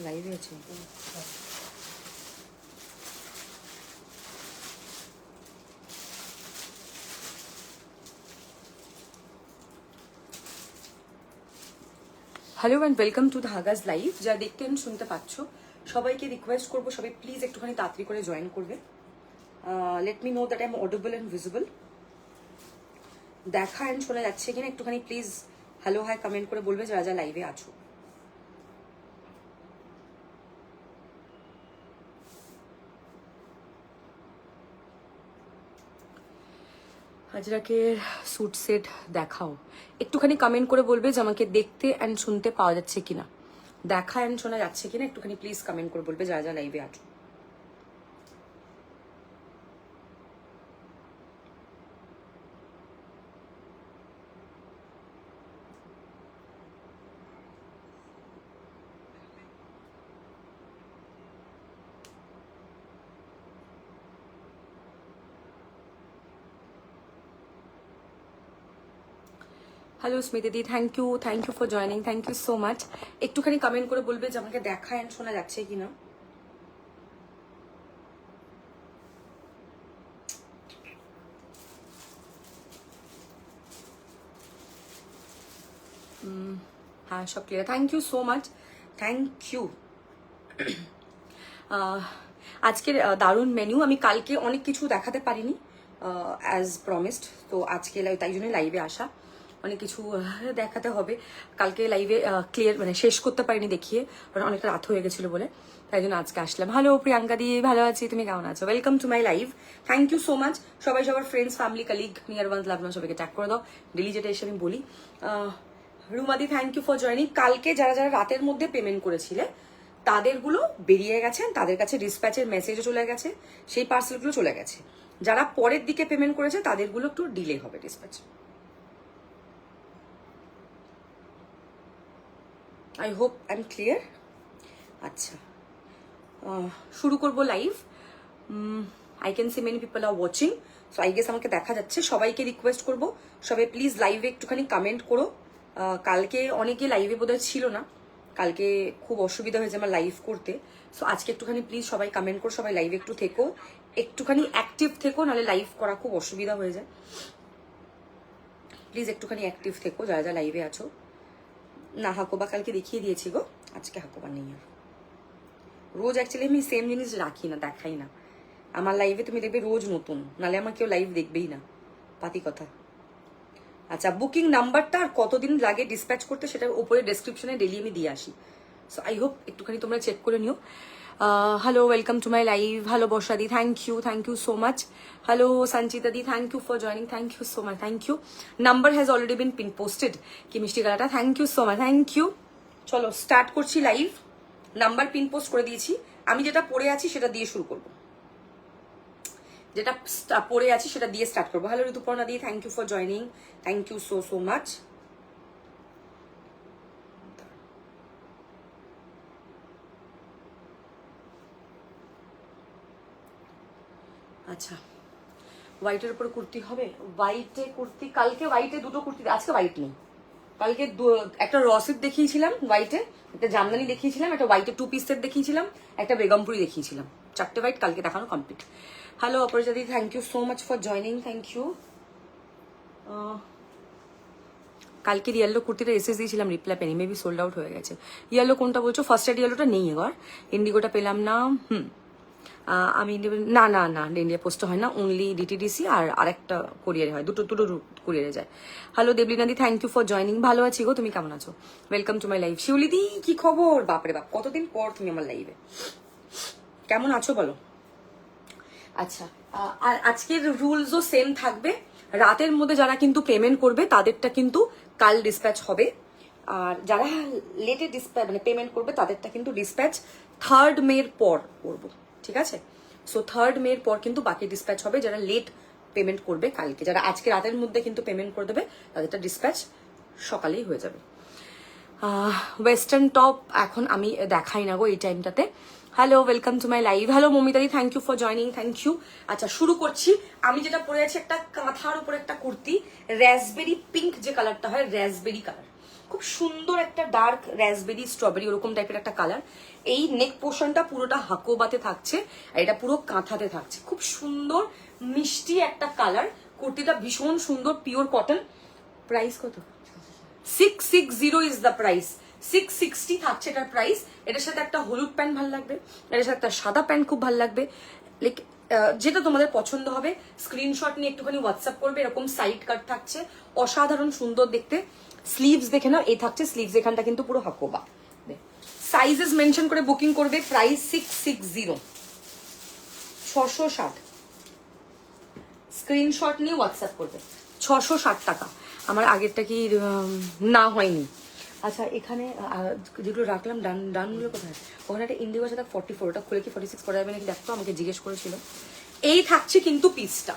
লাইভে আছে। Hello and welcome to Dhagas live. যা দেখতে শুনতে পাচ্ছ সবাইকে রিকোয়েস্ট করবো সবাই প্লিজ একটুখানি তাড়াতাড়ি করে জয়েন করবে। Let me know that I am audible and visible. দেখা অ্যান্ড শোনা যাচ্ছে কিনা একটুখানি প্লিজ হ্যালো হাই কমেন্ট করে বলবে যারা যা লাইভে আছো। হাজরাকে স্যুট সেট দেখাও, একটুখানি কমেন্ট করে বলবে যে আমাকে দেখতে অ্যান্ড শুনতে পাওয়া যাচ্ছে কিনা, দেখা অ্যান্ড শোনা যাচ্ছে কিনা একটুখানি প্লিজ কমেন্ট করে বলবে যারা যা লাইভে আছো। হ্যালো স্মিতিদি, thank you for joining, thank you so much. একটুখানি কমেন্ট করে বলবে যে আমাকে দেখা অ্যান্ড শোনা যাচ্ছে কিনা। হ্যাঁ সব clear, thank you so much, thank you. আজকের দারুণ মেনু। আমি কালকে অনেক কিছু দেখাতে পারিনি অ্যাজ প্রমিসড, তো আজকে তাই জন্য লাইভে আসা। অনেক কিছু দেখাতে হবে, কালকে লাইভে ক্লিয়ার মানে শেষ করতে পারিনি দেখিয়ে, কারণ অনেকটা রাত হয়ে গেছিলো বলে, তাই জন্য আজকে আসলাম। হ্যালো প্রিয়াঙ্কা দি, ভালো আছি, তুমি কেমন আছো? Welcome to my live, thank you so much. সবাই সবার friends, family, colleague, near ones, love ones সবাইকে ট্যাগ করে দাও ডেলি, যেটা এসে আমি বলি। রুমাদি, থ্যাংক ইউ ফর জয়নিং। কালকে যারা যারা রাতের মধ্যে পেমেন্ট করেছিলে তাদেরগুলো বেরিয়ে গেছেন, তাদের কাছে ডিসপ্যাচের মেসেজও চলে গেছে, সেই পার্সেলগুলো চলে গেছে। যারা পরের দিকে পেমেন্ট করেছে তাদেরগুলো একটু ডিলে হবে dispatch. I hope I am clear. আচ্ছা, শুরু করবো live. I can see many people are watching, so I guess আমাকে দেখা যাচ্ছে। সবাইকে রিকোয়েস্ট করবো সবাই প্লিজ লাইভে একটুখানি কমেন্ট করো। কালকে অনেকে লাইভে বোধহয় ছিল না, কালকে খুব অসুবিধা হয়েছে আমার লাইভ করতে, সো আজকে একটুখানি প্লিজ সবাই কমেন্ট করো, সবাই লাইভে একটু থেকো, একটুখানি অ্যাক্টিভ থেকো, নাহলে লাইভ করা খুব অসুবিধা হয়ে যায়। প্লিজ একটুখানি অ্যাক্টিভ থেকো যারা যা লাইভে আছো। না হাকোবা কালকে দেখিয়ে দিয়েছি গো, আজকে হাকোবা নেই আর। রোজ অ্যাকচুয়ালি আমি সেম জিনিস রাখি না, দেখাই না আমার লাইভে, তুমি দেখবে রোজ নতুন, নাহলে আমার কেউ লাইভ দেখবেই না, পাতি কথা। আচ্ছা, বুকিং নাম্বারটা আর কতদিন লাগে ডিসপ্যাচ করতে সেটার উপরে ডেসক্রিপশনে ডেলি আমি দিয়ে আসি, সো আই হোপ একটুখানি তোমরা চেক করে নিও। Hello, welcome to my live. Hello বর্ষাদি, thank you so much. Hello Sanchita di, thank you for joining, thank you so much, thank you. Number has already been pin posted, কি মিষ্টি গালাটা, thank you so much, thank you. চলো start করছি live. Number pin post করে দিয়েছি, আমি যেটা পড়ে আছি সেটা দিয়ে শুরু করবো, যেটা পড়ে আছি সেটা দিয়ে স্টার্ট করবো। হ্যালো ঋতুপর্ণা দি, thank you for joining, thank you so much. আচ্ছা, হোয়াইটের উপর কুর্তি হবে, হোয়াইটে কুর্তি, কালকে হোয়াইটে দুটো কুর্তি, আজকে হোয়াইট নেই। কালকে একটা রসিদ দেখিয়েছিলাম হোয়াইটে, একটা জামদানি দেখিয়েছিলাম, একটা হোয়াইটে টু পিস সেট দেখিয়েছিলাম, একটা বেগমপুরি দেখিয়েছিলাম, চারটে হোয়াইট কালকে দেখানো complete. Hello Aparajita, thank you so much for joining, thank you. কালকে ইয়েলো কুর্তিটা এসএস দিয়েছিলাম, রিপ্লাই পেনি, মেবি সোল্ড আউট হয়ে গেছে। ইয়েলো কোনটা বলছো? ফার্স্ট এড ইয়েলোটা নেই এবার, ইন্ডিগোটা পেলাম না। আমি না না না ইন্ডিয়া পোস্টে হয় না, অনলি ডিটিডিসি আর আরেকটা কোরিয়ারে হয়, দুটো কোরিয়ারে যায়। হ্যালো দেবলিনাদি, থ্যাংক ইউ ফর জয়নিং, ভালো আছি গো, তুমি কেমন আছো? Welcome to my live. শিউলিদি কি খবর? বাপরে বাপ, কতদিন পর তুমি আমার লাইভে, কেমন আছো বলো? আচ্ছা, আর আজকের রুলসও সেম থাকবে, রাতের মধ্যে যারা কিন্তু পেমেন্ট করবে তাদেরটা কিন্তু কাল ডিসপ্যাচ হবে, আর যারা লেটে ডিসপ্যাচ মানে পেমেন্ট করবে তাদেরটা কিন্তু ডিসপ্যাচ 3rd মের পর করবো, ঠিক আছে? সো 3rd মে পর কিন্তু বাকি ডিসপ্যাচ হবে। যারা লেট পেমেন্ট করবে কালকে, যারা আজকে রাতের মধ্যে কিন্তু পেমেন্ট করে দেবে, তাদেরটা ডিসপ্যাচ সকালেই হয়ে যাবে। ওয়েস্টার্ন টপ এখন আমি দেখাই না গো এই টাইমটাতে। Hello, welcome to my live. Hello মমিতাদি, thank you for joining, thank you. আচ্ছা শুরু করছি। আমি যেটা পরে আছি একটা কাঁথার উপর একটা কুর্তি, র্যাসবেরি পিঙ্ক যে কালারটা হয়, র্যাসবেরি কালার, খুব সুন্দর একটা ডার্ক র্যাসবেরি স্ট্রবেরি ওরকম টাইপের একটা কালার। এই নেক পোর্শনটা পুরোটা হাকোবাতে থাকছে, আর এটা পুরো কাঁথাতে থাকছে। খুব সুন্দর মিষ্টি একটা কালার, কুর্তিটা ভীষণ সুন্দর, পিওর কটন। প্রাইস কত? 660 ইজ দ্য প্রাইস। 660 থাকছে এটার প্রাইস। এটার সাথে একটা হলুদ প্যান্ট ভালো লাগবে, এটার সাথে একটা সাদা প্যান্ট খুব ভালো লাগবে। লাইক যেটা তোমাদের পছন্দ হবে স্ক্রিনশট নিয়ে একটুখানি হোয়াটসঅ্যাপ করবে। এরকম সাইড কাট থাকছে, অসাধারণ সুন্দর দেখতে। স্লিভস দেখে নাও, এই থাকছে স্লিভস, এখানটা কিন্তু পুরো হাকোবা। সাইজেস মেনশন করে বুকিং করবে। প্রাইস 660, 660। স্ক্রিনশট নিয়ে হোয়াটসঅ্যাপ করবে। 660 টাকা। আমার আগেরটা কি না হয়নি? আচ্ছা এখানে যেগুলো রাখলাম ডানগুলো কোথায়? ওখানে একটা ইন্ডিগো আছে 44, ওটা খুলে কি 46 করা যাবে নাকি দেখতো, আমাকে জিজ্ঞেস করেছিল। এই থাকছে কিন্তু পিসটা,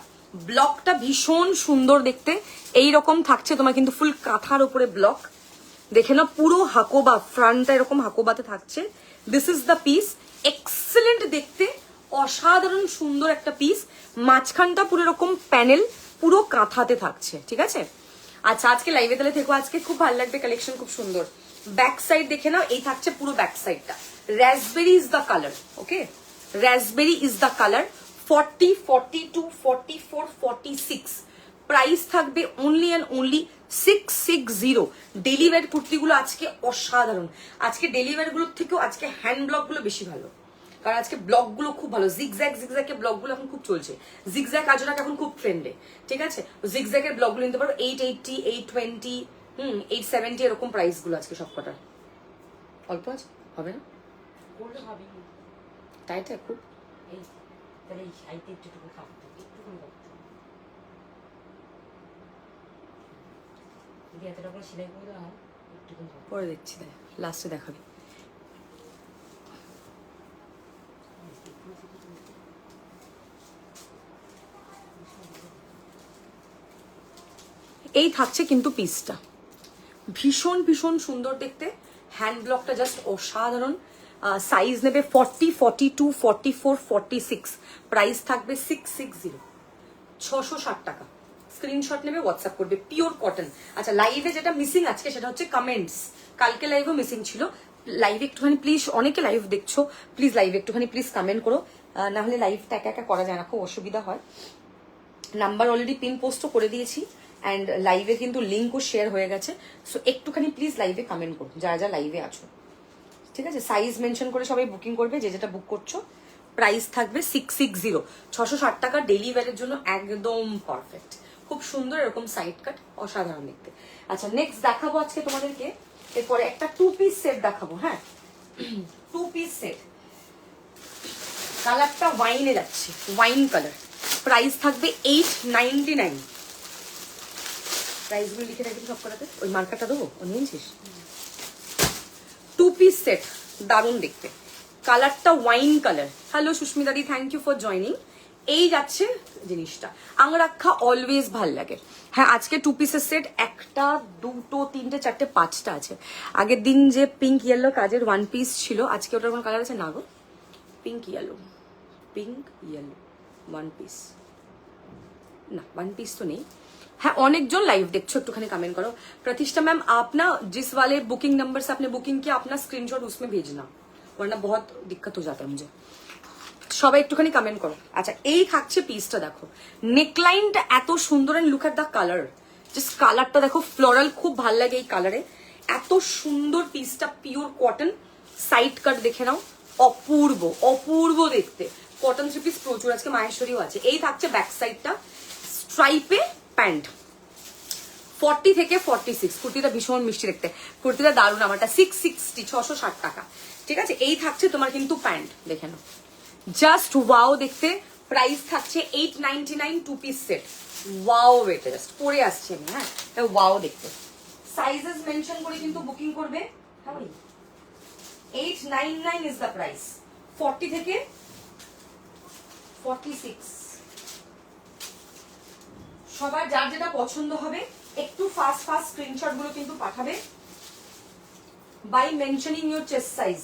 ব্লকটা ভীষণ সুন্দর দেখতে। এই রকম থাকছে তোমার কিন্তু ফুল কাঁথার উপরে ব্লক, দেখে না পুরো হাকোবা, ফ্রন্টটা এরকম হাকোবাতে থাকছে। This is the piece, excellent দেখতে, অসাধারণ সুন্দর একটা পিস। মাঝখানটা পুরো এরকম প্যানেল, পুরো কাঁথাতে থাকছে, ঠিক আছে। আচ্ছা আজকে লাইভে তাহলে থেকো, আজকে খুব ভালো লাগবে, কালেকশন খুব সুন্দর। ব্যাক সাইড দেখে নাও, এই থাকছে পুরো ব্যাক সাইডটা। Raspberry is the colour, okay, raspberry is the colour. 40, 42, 44, 46 price থাকবে অনলি অ্যান্ড অনলি 660। ডেলিভারি কুর্তিগুলো আজকে অসাধারণ। আজকে ডেলিভারি গুলোর থেকেও আজকে হ্যান্ড ব্লক গুলো বেশি ভালো, কারণ আজকে ব্লক গুলো খুব ভালো। জিগজ্যাগ জিগজ্যাগের ব্লক গুলো এখন খুব চলছে। জিগজ্যাগ আজরাক এখন খুব ট্রেন্ডে, ঠিক আছে। জিগজ্যাগের ব্লক গুলো নিতে পারো 880, 820, 870 এরকম প্রাইস গুলো আজকে সব কটার। অল্প আছে, হবে না তাই তো খুব। পরে দেখছি, তাই লাস্টে দেখাবি। এই থাকছে কিন্তু পিসটা ভীষণ ভীষণ সুন্দর দেখতে। হ্যান্ড ব্লকটা জাস্ট অসাধারণ। সাইজ নেবে 40, 42, 44, 46। প্রাইস থাকবে 660, 660 টাকা। স্ক্রিনশট নেবে, হোয়াটসঅ্যাপ করবে, পিওর কটন। আচ্ছা লাইভে যেটা মিসিং আজকে সেটা হচ্ছে কমেন্টস। কালকে লাইভও মিসিং ছিল। লাইভে একটুখানি প্লিজ, অনেকে লাইভ দেখছো, প্লিজ লাইভে একটুখানি প্লিজ কমেন্ট করো, না হলে লাইভটা একা একা করা যায় না, খুব অসুবিধা হয়। নাম্বার অলরেডি পিন পোস্টও করে দিয়েছি, অ্যান্ড লাইভে কিন্তু লিঙ্কও শেয়ার হয়ে গেছে। সো একটুখানি প্লিজ লাইভে কমেন্ট করো যারা যারা লাইভে আছো, ঠিক আছে। সাইজ মেনশন করে সবাই বুকিং করবে, যে যেটা বুক করছো। প্রাইস থাকবে 660, 660 টাকা। ডেলিভারির জন্য একদম পারফেক্ট, খুব সুন্দর এরকম সাইড কাট, অসাধারণ দেখতে। আচ্ছা নেক্সট দেখাবো আজকে তোমাদেরকে, এরপরে একটা 2 পিস সেট দেখাবো। হ্যাঁ 2 পিস সেট, কালারটা ওয়াইনে যাচ্ছে, ওয়াইন কালার। প্রাইস থাকবে 899। প্রাইসগুলো লিখে রাখবি সব করাতে, ওই মার্কারটা দেবো, ও নিয়েছিস। 2 পিস সেট, দারুণ দেখতে, কালারটা ওয়াইন কালার। হ্যালো সুস্মিতা দি, থ্যাংক ইউ ফর জয়নিং। এই যাচ্ছে জিনিসটা, আংরাক্ষা অলওয়েজ ভাল লাগে। হ্যাঁ আজকে 2 পিসের সেট, একটা, দুটো, তিনটে, চারটে, 5টা আছে। আগের দিন যে পিঙ্ক ইয়েলো কাজের 1 পিস ছিল, আজকে ওটার কোনো কালার আছে না গো। পিঙ্ক ইয়েলো 1 পিস না, 1 পিস তো নেই। हाँ अनेक जन लाइव देखो, एकटूखानी कमेंट करो। प्रतिष्ठा मैम आप ना जिस वाले बुकिंग नंबर से आपने बुकिंग किया अपना स्क्रीनशॉट उसमें भेजना, वरना बहुत दिक्कत हो जाता है मुझे। সবাই একটুখানি কমেন্ট করো। আচ্ছা এই থাকছে পিসটা, দেখো নেকলাইনটা এত সুন্দর, and look at the colour, just কালারটা দেখো, ফ্লোরাল, খুব ভালো লাগে এই কালারে। এত সুন্দর পিসটা, পিওর কটন, সাইড কাট দেখে নাও, অপূর্ব অপূর্ব দেখতে। কটন 3 পিস প্রচুর, আজকে মাহেশ্বরীও আছে। এই থাকছে ব্যাক সাইডটা, স্ট্রাইপে প্যান্ট, 40 থেকে 46। কুর্তিটা ভীষণ মিষ্টি দেখতে, কুর্তিটা দারুণ। আমারটা 660, 660 টাকা, ঠিক আছে। এই থাকছে তোমার কিন্তু প্যান্ট, দেখে নাও, জাস্ট ওয়াও দেখতে। প্রাইস থাকছে 899, 2 পিস সেট। ওয়াও এটা জাস্ট পরে আসছে আমি, হ্যাঁ ওয়াও দেখতে। সাইজেস মেনশন করে কিন্তু বুকিং করবে। 899 ইজ দ্য প্রাইস। 40 থেকে 46। সবার যার যেটা পছন্দ হবে একটু ফাস্ট ফাস্ট স্ক্রিনশট গুলো কিন্তু পাঠাবে by mentioning your chest size.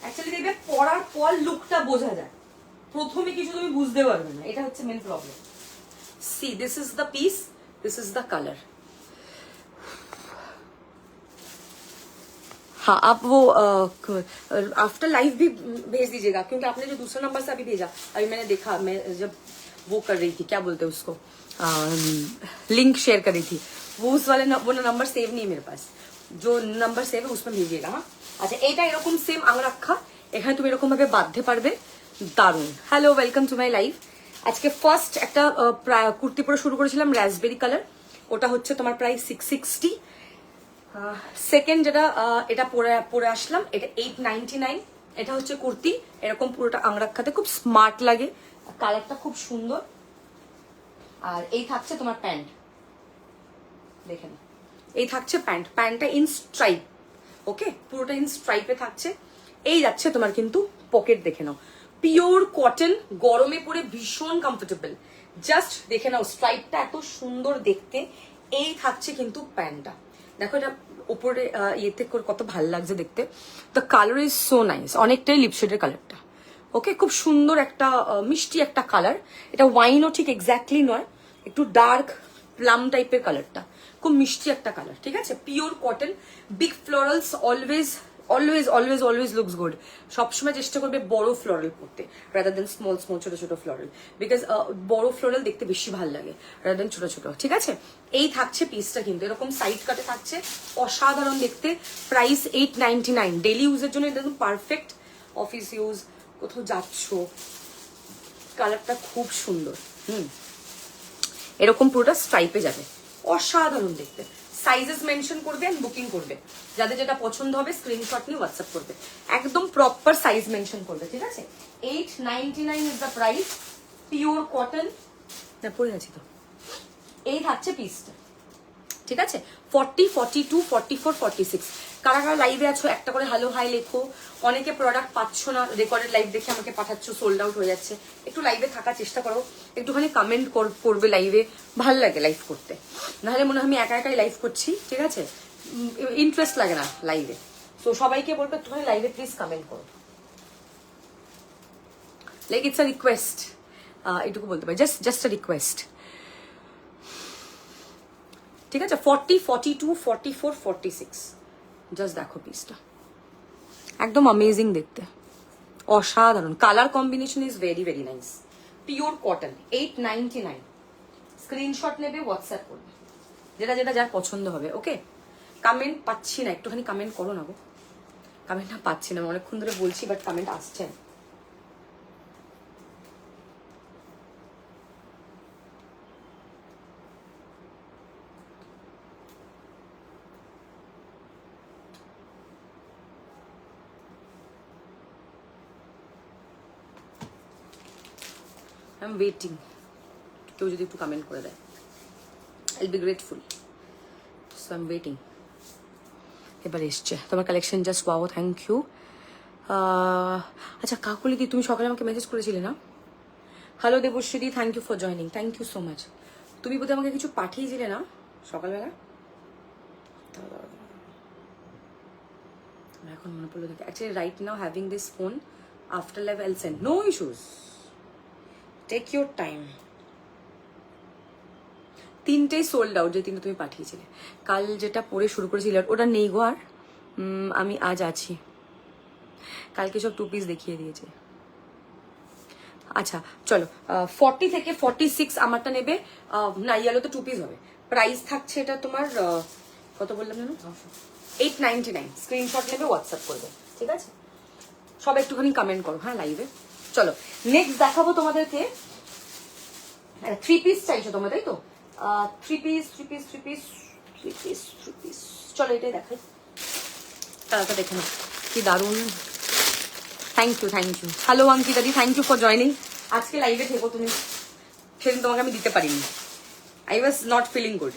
Actually দেখবে পরার পর লুকটা বোঝা যায়, প্রথমে কিছু তুমি বুঝতে পারবে না, এটা হচ্ছে main problem. See this is the piece, this is the colour. हाँ आप वो आफ्टर लाइव भी भेज दीजिएगा, क्योंकि आपने जो दूसरा नंबर से अभी भेजा, अभी मैंने देखा, मैं जब वो कर रही थी, क्या बोलते हैं उसको, लिंक शेयर कर रही थी, वो उस वाले वो नंबर सेव नहीं है मेरे पास, जो नंबर सेव है उसमें भेजिएगा। हाँ আচ্ছা, এটা এরকম সেম আংরাক্ষা, এখানে তুমি এরকম ভাবে বাঁধতে পারবে, দারুন। Hello, welcome to my live. আজকে ফার্স্ট একটা কুর্তি পরে শুরু করেছিলাম রাসবেরি কালার, ওটা হচ্ছে তোমার প্রায় 660। সেকেন্ড যেটা এটা পরে আসলাম, এটা 899। এটা হচ্ছে কুর্তি, এরকম পুরোটা আংরাক্ষাতে খুব স্মার্ট লাগে, কালারটা খুব সুন্দর। আর এই থাকছে তোমার প্যান্ট, দেখেন এই থাকছে প্যান্ট, প্যান্টটা ইন স্ট্রাইপ, ওকে পুরোটা ইন স্ট্রাইপে থাকছে। এই যাচ্ছে তোমার কিন্তু পকেট, দেখে নাও পিওর কটন, গরমে পরে ভীষণ কমফোর্টেবল। জাস্ট দেখে নাও স্ট্রাইপটা এত সুন্দর দেখতে। এই থাকছে কিন্তু প্যান্টটা, দেখো এটা উপরে ইয়েতে করে কত ভালো লাগছে দেখতে। The colour is so nice, অনেকটাই লিপশেডের কালারটা, ওকে খুব সুন্দর একটা মিষ্টি একটা কালার। এটা ওয়াইনও ঠিক এক্স্যাক্টলি নয়, একটু ডার্ক প্লাম টাইপের কালারটা, খুব মিষ্টি একটা কালার, ঠিক আছে। Pure cotton, big florals always always always always looks good. সবসময় চেষ্টা করবে বড় ফ্লোরাল করতে রাদার দেন স্মল স্মল ছোট ছোট ফ্লোরাল, বিকজ বড় ফ্লোরাল দেখতে বেশি ভালো লাগে রাদার দেন ছোট ছোট, ঠিক আছে। এই থাকছে পিসটা কিন্তু এরকম সাইড কাটে থাকছে, অসাধারণ দেখতে। প্রাইস 899। ডেলি ইউজের জন্য এটা একদম পারফেক্ট, অফিস ইউজ, কোথাও যাচ্ছ, কালারটা খুব সুন্দর। এরকম পুরোটা স্ট্রাইপে যাবে, অসাধারণ দেখতে। সাইজেস মেনশন করবে এন্ড বুকিং করবে, যাদের যেটা পছন্দ হবে স্ক্রিনশট নিয়ে হোয়াটসঅ্যাপ করবে, একদম প্রপার সাইজ মেনশন করবে, ঠিক আছে। 899 is the price, pure cotton. না পড়ে আছি তো, এই থাকছে পিসটা, ঠিক আছে। 40, 42, 44, 46। কারা কারা লাইভে আছো একটা করে হ্যালো হাই লেখো। অনেকে প্রোডাক্ট পাচ্ছ না, রেকর্ডেড লাইভ দেখে আমাকে পাঠাচ্ছ, সোল্ড আউট হয়ে যাচ্ছে। একটু লাইভে থাকার চেষ্টা করো, একটুখানি কমেন্ট করবে লাইভে, ভাল লাগে লাইভ করতে, নাহলে মনে হয় আমি একা একাই লাইভ করছি, ঠিক আছে, ইন্টারেস্ট লাগে না লাইভে। তো সবাইকে বলবো একটুখানি লাইভে প্লিজ কমেন্ট করো, লাইক ইটস আ রিকোয়েস্ট, এটুকু বলতে পারি, জাস্ট আ রিকোয়েস্ট, ঠিক আছে। 40, 42, 44, 46। জাস্ট দেখো পিসটা, একদম অ্যামেজিং দেখতে, অসাধারণ। Colour combination is very very nice. Pure cotton, 899। Screenshot নেবে, হোয়াটসঅ্যাপ করবে, যেটা যেটা যার পছন্দ হবে, ওকে। কমেন্ট পাচ্ছি না, একটুখানি কমেন্ট করো না গো, কমেন্ট না পাচ্ছি না, অনেকক্ষণ ধরে বলছি বাট কমেন্ট আসছে না। আই এম ওয়েটিং, কেউ যদি একটু কমেন্ট করে দেয় I will be grateful, so I am waiting. এবার এসছে তোমার collection, just wow, thank you. আচ্ছা কাকুলি দি, তুমি সকালে আমাকে মেসেজ করেছিলে না? Hello Debashree, thank you for joining, thank you so much. তুমি বোধহয় আমাকে কিছু পাঠিয়েছিলে না সকালবেলা? এখন মনে পড়লো দেখে, actually right now having this phone, after live I'll send, no issues, take your time. 3টেই সোল্ড আউট, যে 3টে তুমি পাঠিয়েছিলে। কাল যেটা পরে শুরু করেছিলে ওটা নেই গো আর, আমি আজ আছি। কালকে সব 2 পিস দেখিয়ে দিয়েছে। আচ্ছা চলো, 40 থেকে 46 আমারটা নেবে না, ইয়ালো তো 2 পিস হবে। প্রাইস থাকছে এটা তোমার কত বললাম জানো, 899। স্ক্রিনশট নেবে, হোয়াটসঅ্যাপ করবে, ঠিক আছে। সব একটুখানি কমেন্ট করো হ্যাঁ লাইভে। চলো নেক্সট দেখাবো তোমাদেরকে, 3 পিস চাইছো তোমরা, তাই তো? 3 পিস। চলো এটাই দেখাই, কালারটা দেখে নাও কি দারুন। থ্যাংক ইউ হ্যালো অঙ্কিতা দি, থ্যাংক ইউ ফর জয়নিং। আজকে লাইভে থেকো তুমি, সেদিন তোমাকে আমি দিতে পারিনি, I was not feeling good,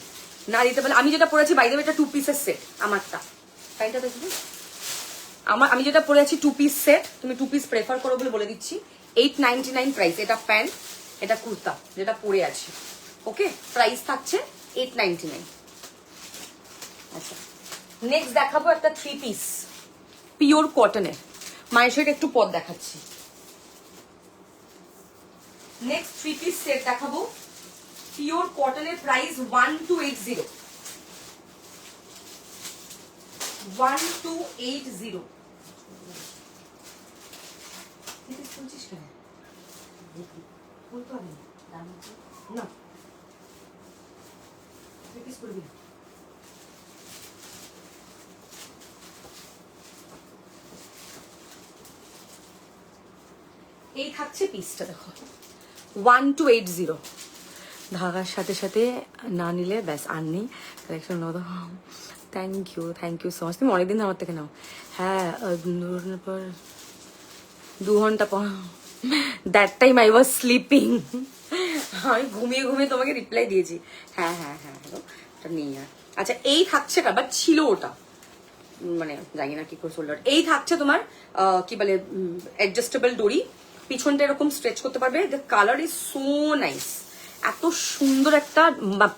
না দিতে পারলে। আমি যেটা পড়েছি বাই দ্য ওয়ে, এটা 2 পিসের সেট আমারটা, প্যান্টটা দেখবি, আমি যেটা পরে আছি 2 পিস সেট, তুমি 2 পিস প্রেফার করো বলে বলে দিচ্ছি। 899 প্রাইস। এটা প্যান্ট, এটা কুর্তা যেটা পরে আছি। ওকে, প্রাইস থাকছে 899। আচ্ছা, নেক্সট দেখাবো একটা 3 পিস পিওর কটনের। মায়ের সাথে একটু পদ দেখাচ্ছি। নেক্সট 3 পিস সেট দেখাবো পিওর কটনের, প্রাইস 1280। 1280। না এই থাকছে পিসটা, দেখো 1280। ধাগার সাথে সাথে না নিলে ব্যাস আর নেই collection. Thank you so much. তুমি অনেকদিন আমার থেকে নাও। হ্যাঁ, পর 2 ঘন্টা পর, that time I was sleeping. আমি ঘুমিয়ে ঘুমিয়ে তোমাকে রিপ্লাই দিয়েছি। হ্যাঁ হ্যালো, ওটা নেই আর। আচ্ছা, এই থাকছে বাট ছিল ওটা, মানে জানি না কি করে শোল্ডার। এই থাকছে তোমার কি বলে অ্যাডজাস্টেবল দড়ি, পিছনটা এরকম স্ট্রেচ করতে পারবে। The colour is so nice, এত সুন্দর একটা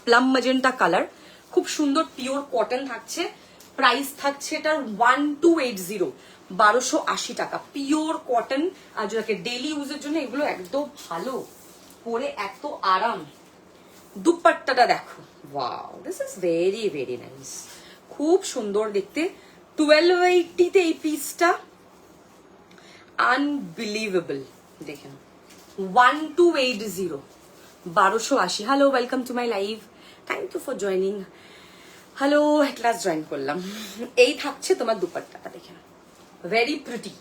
প্লাম ম্যাজেন্টা কালার, খুব সুন্দর পিওর কটন থাকছে। প্রাইস থাকছে এটার 1280, 1280 টাকা। পিওর কটন, আর যেটাকে ডেইলি ইউজের জন্য এগুলো একদম ভালো, পরে এত আরাম। দুপাট্টাটা দেখো, wow, this is very very nice, খুব সুন্দর দেখতে। 1280-তে এই পিসটা আনবিলিভেবল। দেখেন 1280, 1280। Hello, welcome to my live, thank you for joining. Hello, at last join করলাম। এই থাকছে তোমার দুপাট্টাটা, দেখেন very pretty.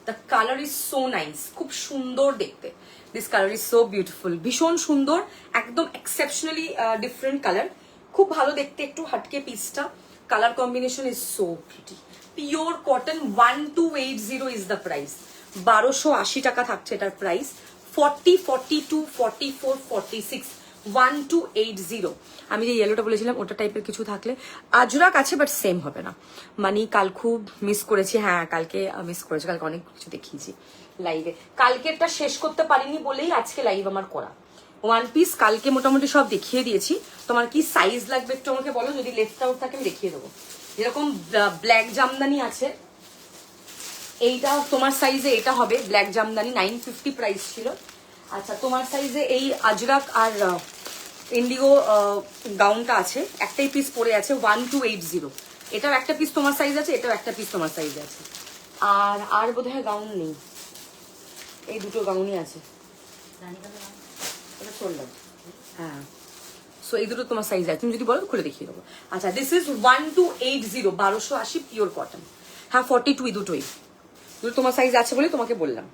The colour is so nice, খুব সুন্দর দেখতে। This colour is so beautiful, ভীষণ সুন্দর, একদম এক্সেপশনালি ডিফারেন্ট কালার, খুব ভালো দেখতে, একটু হাটকে পিসটা। Colour combination is so pretty. Pure cotton 1280 is the price, 1280 টাকা থাকছে এটার প্রাইস। 40, 42, 44, 46, 1280। আমি যে ইয়েলোটা বলেছিলাম ওটা টাইপের কিছু থাকলে আজরাক আছে, বাট সেম হবে না। মানে কাল খুব মিস করেছি, হ্যাঁ কালকে মিস করেছি, কালকে অনেক কিছু দেখিয়েছি লাইভে। কালকেরটা শেষ করতে পারিনি বলেই আজকে লাইভ আমার করা। 1 পিস কালকে মোটামুটি সব দেখিয়ে দিয়েছি। তোমার কি সাইজ লাগবে একটু আমাকে বলো, যদি লেফট আউট থাকে আমি দেখিয়ে দেবো। যেরকম ব্ল্যাক জামদানি আছে, এইটা তোমার সাইজে এটা হবে ব্ল্যাক জামদানি, 950 প্রাইস ছিল। আচ্ছা, তোমার সাইজে এই আজরাক আর ইন্ডিগো গাউনটা আছে, একটাই পিস পরে আছে, 1280। এটাও একটা পিস তোমার সাইজ আছে, এটাও একটা পিস তোমার সাইজ আছে। আর বোধহয় গাউন নেই, এই দুটো গাউনই আছে। এটা শোল্ডার, হ্যাঁ। সো এই দুটো তোমার সাইজ আছে, তুমি যদি বলো খুলে দেখিয়ে দেবো। আচ্ছা, দিস ইজ 1280, 1280 পিওর কটন। হ্যাঁ, 42 দুটোই, দুটো তোমার সাইজ আছে বলে তোমাকে বললাম।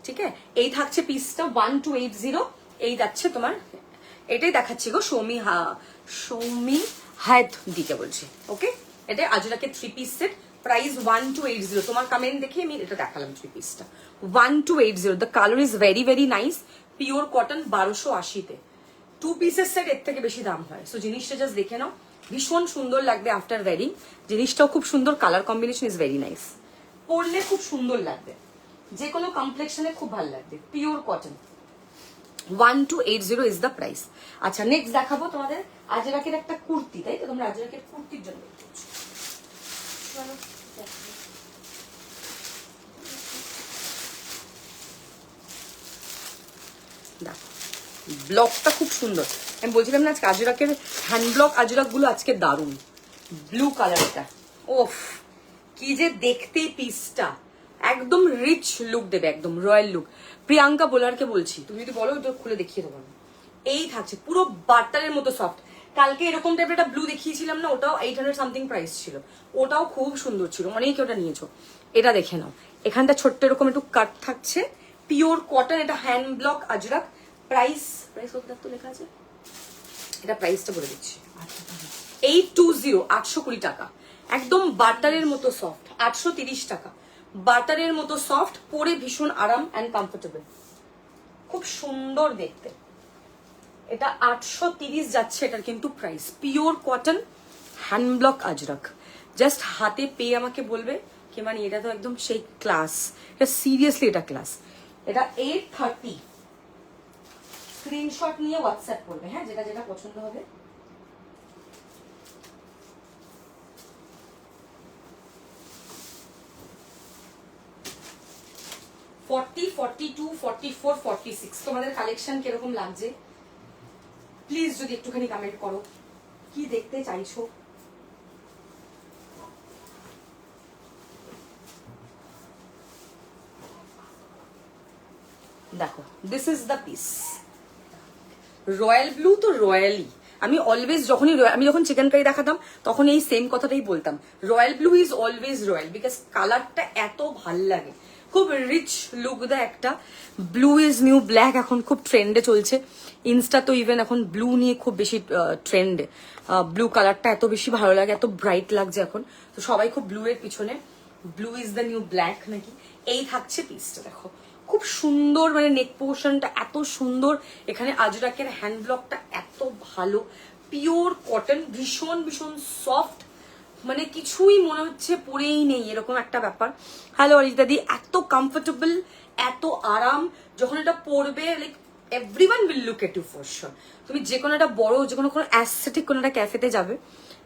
ঠিক আছে, এই থাকছে পিসটা 1280। এই যাচ্ছে তোমার, এটাই দেখাচ্ছি গো, সৌমি হাত দিতে বলছি। ওকে, এটা আজরাকে 3 পিস সেট, প্রাইস 1280। তোমার কমেন্ট দেখে আমি এটা দেখালাম 3 পিসটা 1280। The colour is very very nice, pure cotton, 1280-তে। 2 পিসের সেট এর থেকে বেশি দাম হয়। সো জিনিসটা জাস্ট দেখে নাও, ভীষণ সুন্দর লাগবে আফটার ওয়ারিং। জিনিসটাও খুব সুন্দর, colour combination is very nice, পরলে খুব সুন্দর লাগবে, যে কোনো কমপ্লেক্সনে খুব ভালো লাগবে। Pure cotton, 1280 is the price. আচ্ছা, নেক্সট দেখাবো তোমাদের আজরাকের একটা কুর্তি, তাই তো? তোমরা আজরাকের কুর্তির জন্য দেখো, ব্লকটা খুব সুন্দর। আমি বলছিলাম না আজকে আজরাকের হ্যান্ড ব্লক আজরাক গুলো আজকে দারুণ। ব্লু কালারটা, ওফ কি যে দেখতে পিসটা, একদম রিচ লুক দেবে, একদম রয়্যাল লুক। প্রিয়াঙ্কা বোলারকে বলছি, তুমি যদি বলো ওটা খুলে দেখিয়ে দেবো। এই থাকছে পুরো বাটারের মতো সফট। কালকে এরকম টাইপের একটা ব্লু দেখিয়েছিলাম না, ওটাও 800 সামথিং প্রাইস ছিল, ওটাও খুব সুন্দর ছিল, অনেকে ওটা নিয়েছো। এটা দেখে নাও, এখানটা ছোট্ট এরকম একটু কাট থাকছে, পিওর কটন, এটা হ্যান্ড ব্লক আজরাক। প্রাইস কত তো লেখা আছে, এটা প্রাইসটা বলে দিচ্ছি, 820, 820 টাকা। একদম বাটারের মতো সফট, 830 টাকা। বাটারের মতো সফট, পরে ভীষণ আরাম অ্যান্ড কমফোর্টেবল, খুব সুন্দর দেখতে। এটা 830 যাচ্ছে এটার কিন্তু price. Pure cotton hand block Ajrak, just হাতে পেয়ে আমাকে বলবে কি মানে এটা তো একদম সেই ক্লাস, এটা সিরিয়াসলি এটা ক্লাস। এটা 830, স্ক্রিনশট নিয়ে হোয়াটসঅ্যাপ করবে, হ্যাঁ যেটা যেটা পছন্দ হবে। ফর্টি, 42, 44, 46 তোমাদের কালেকশন কিরকম লাগছে প্লিজ যদি একটুখানি কমেন্ট করো, কি দেখতে চাইছো। দেখো this is the piece, royal blue তো রয়্যালি, আমি অলওয়েজ আমি যখন চিকেন কারি দেখাতাম তখন এই সেম কথাটাই বলতাম, royal blue is always royal, because কালারটা এত ভাল লাগে, খুব রিচ লুক দেয় একটা। ব্লু ইজ নিউ ব্ল্যাক এখন খুব ট্রেন্ডে চলছে, ইনস্টা তো ইভেন এখন ব্লু নিয়ে খুব বেশি ট্রেন্ডে, ব্লু কালারটা এত বেশি ভালো লাগে, এত ব্রাইট লাগছে এখন, তো সবাই খুব ব্লু এর পিছনে, blue is the new black নাকি। এই থাকছে পিসটা, দেখো খুব সুন্দর, মানে নেক পোর্শনটা এত সুন্দর, এখানে আজরাকের হ্যান্ড ব্লকটা এত ভালো, পিওর কটন, ভীষণ ভীষণ সফট, মানে কিছুই মনে হচ্ছে পরেই নেই এরকম একটা ব্যাপার। হ্যালো অরিজিতা দি, এত কমফোর্টেবল, এত আরাম, যখন এটা পরবে like everyone will look at you for sure. তুমি যে কোনো একটা বড়, যে কোনো অ্যাস্থেটিক কোনো একটা ক্যাফেতে যাবে,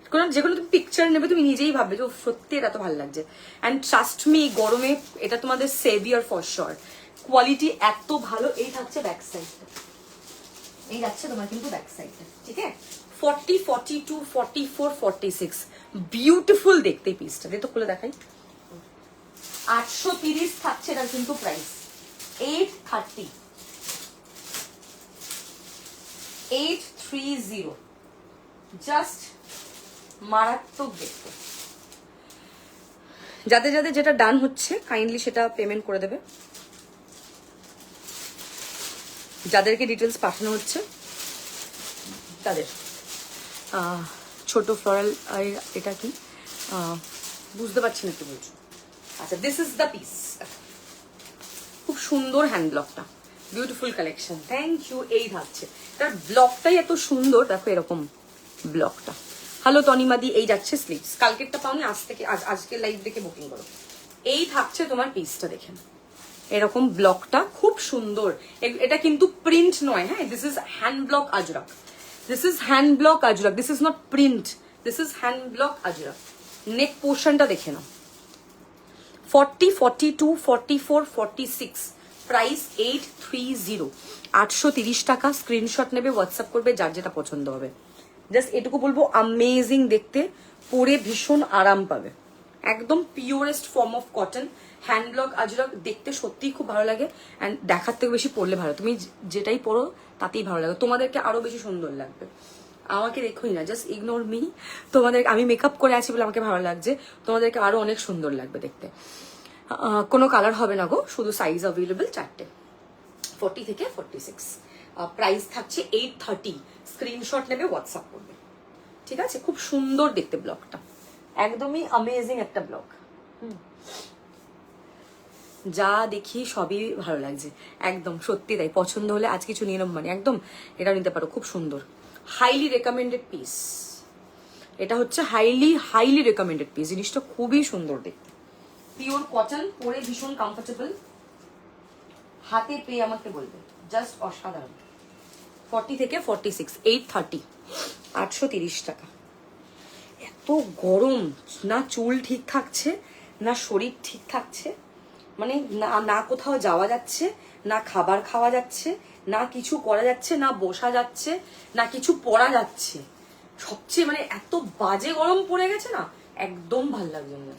যে কোনো তুমি পিকচার নেবে, তুমি নিজেই ভাববে যে সত্যি এটা তো ভালো লাগছে। অ্যান্ড ট্রাস্ট মি, গরমে এটা তোমাদের সেভিয়ার ফর শিওর, কোয়ালিটি এত ভালো। এই থাকছে ব্যাক সাইডটা, এই যাচ্ছে তোমার কিন্তু ব্যাক সাইডটা, ঠিক আছে। 40, 42, 44, 46 বিউটিফুল দেখতে পিসটা, দিয়ে তো খুলে দেখাই। 830 থাকছে এটার কিন্তু প্রাইস, 830, 830, জাস্ট মারাত্মক দেখতে। যাদের যাদের যেটা ডান হচ্ছে কাইন্ডলি সেটা পেমেন্ট করে দেবে, যাদেরকে ডিটেলস পাঠানো হচ্ছে তাদের। ছোট ফ্লোরাল, এটা কি বুঝতে পারছি না কি বলছো। আচ্ছা দিস ইজ দ্য পিস, খুব সুন্দর হ্যান্ড ব্লকটা, বিউটিফুল কালেকশন, থ্যাংক ইউ। এই থাকছে তার ব্লকটাই এত সুন্দর, দেখো এরকম ব্লকটা। হ্যালো তনিমাদি, এই যাচ্ছে স্লিভস, কালকেরটা পাওনি, আজ থেকে আজকের লাইভ দেখে বুকিং করো। এই থাকছে তোমার পিসটা, দেখেন এরকম ব্লকটা খুব সুন্দর, এটা কিন্তু প্রিন্ট নয়, হ্যাঁ this is hand block Ajrak, this is hand block Ajrak, this is not print, this is hand block Ajrak. Neck পোর্শনটা দেখে নাও, 40, 42, 44, 46, প্রাইস 830, 830 টাকা। স্ক্রিনশট নেবে, হোয়াটসঅ্যাপ করবে, যার যেটা পছন্দ হবে। জাস্ট এটুকু বলবো, অ্যামেজিং দেখতে, পরে ভীষণ আরাম পাবে, একদম purest form of cotton, hand block Ajrak, দেখতে সত্যিই খুব ভালো লাগে, অ্যান্ড দেখার থেকে বেশি পরলে ভালো, তুমি যেটাই পরো তাতেই ভালো লাগে, তোমাদেরকে আরো বেশি সুন্দর লাগবে। আমাকে দেখোই না, জাস্ট ইগনোর মি, তোমাদের আমি মেকআপ করে আছি বলে আমাকে ভালো লাগছে, তোমাদেরকে আরো অনেক সুন্দর লাগবে দেখতে। কোনো কালার হবে না গো, শুধু সাইজ অ্যাভেলেবেল 4টে, 40 থেকে 46, প্রাইস থাকছে 830, স্ক্রিনশট নেবে, হোয়াটসঅ্যাপ করবে, ঠিক আছে। খুব সুন্দর দেখতে ব্লগটা, একদমই অ্যামেজিং একটা ব্লগ, যা দেখি সবই ভালো লাগছে, একদম সত্যি তাই। পছন্দ হলে আজ কিছু নিয়ে নেব, মানে একদম এটা নিতে পারো, খুব সুন্দর, হাইলি রেকমেন্ডেড পিস। এটা হচ্ছে হাইলি রেকমেন্ডেড পিস, জিনিসটা খুবই সুন্দর দেখতে, পিওর কটন, পরে ভীষণ কমফোর্টেবল, হাতে পেয়ে আমাকে বলবে, জাস্ট অসাধারণ। 40 থেকে 46, 830, 830 টাকা। এত গরম, না চুল ঠিক থাকছে, না শরীর ঠিক থাকছে, মানে না কোথাও যাওয়া যাচ্ছে, না খাবার খাওয়া যাচ্ছে, না কিছু করা যাচ্ছে, না বসা যাচ্ছে, না কিছু পরা যাচ্ছে, সবচেয়ে মানে এত বাজে গরম পড়ে গেছে না, একদম ভাল লাগছে না,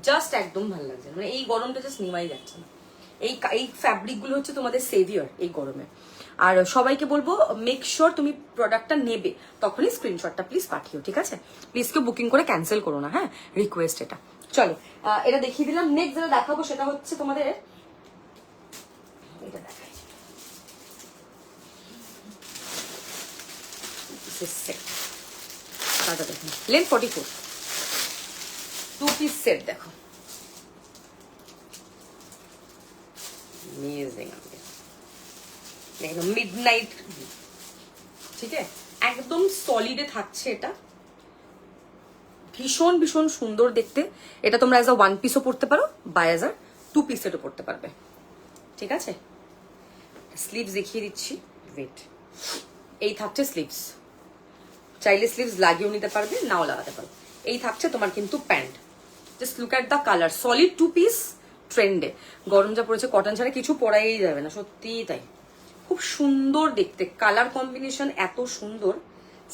জাস্ট একদম ভাল লাগছে, মানে এই গরমটা জাস্ট নিমাই যাচ্ছে না। এই ফ্যাব্রিক গুলো হচ্ছে তোমাদের সেভিয়ার এই গরমে। আর সবাইকে বলবো, মেক শিওর তুমি প্রোডাক্টটা নেবে, তখনই স্ক্রিনশটটা প্লিজ পাঠিও, ঠিক আছে। প্লিজ কেউ বুকিং করে ক্যান্সেল করো না, হ্যাঁ রিকোয়েস্ট এটা। চলো এটা দেখিয়ে দিলাম। নেক্সট যেটা দেখাবো সেটা হচ্ছে তোমাদের এটা দেখাই, দেখুন লেন্থ 44, 2 পিস সেট, দেখো মিডনাইট, ঠিক আছে, একদম সলিডে থাকছে এটা, ভীষণ ভীষণ সুন্দর দেখতে। এটা তোমরা অ্যাজ আ 1 পিসও পরতে পারো বা অ্যাজ আ 2 পিস সেটও পরতে পারবে, ঠিক আছে। স্লিভস দেখিয়ে দিচ্ছি, ওয়েট। এই থাকছে স্লিভস, চাইলে স্লিভস লাগিয়েও নিতে পারবে, নাও লাগাতে পারো। এই থাকছে তোমার কিন্তু pant. Just look at the colour, solid 2 piece ট্রেন্ডে। গরম যা পড়েছে কটন ছাড়া কিছু পরাই যাবে না, সত্যিই তাই। খুব সুন্দর দেখতে, কালার কম্বিনেশন এত সুন্দর।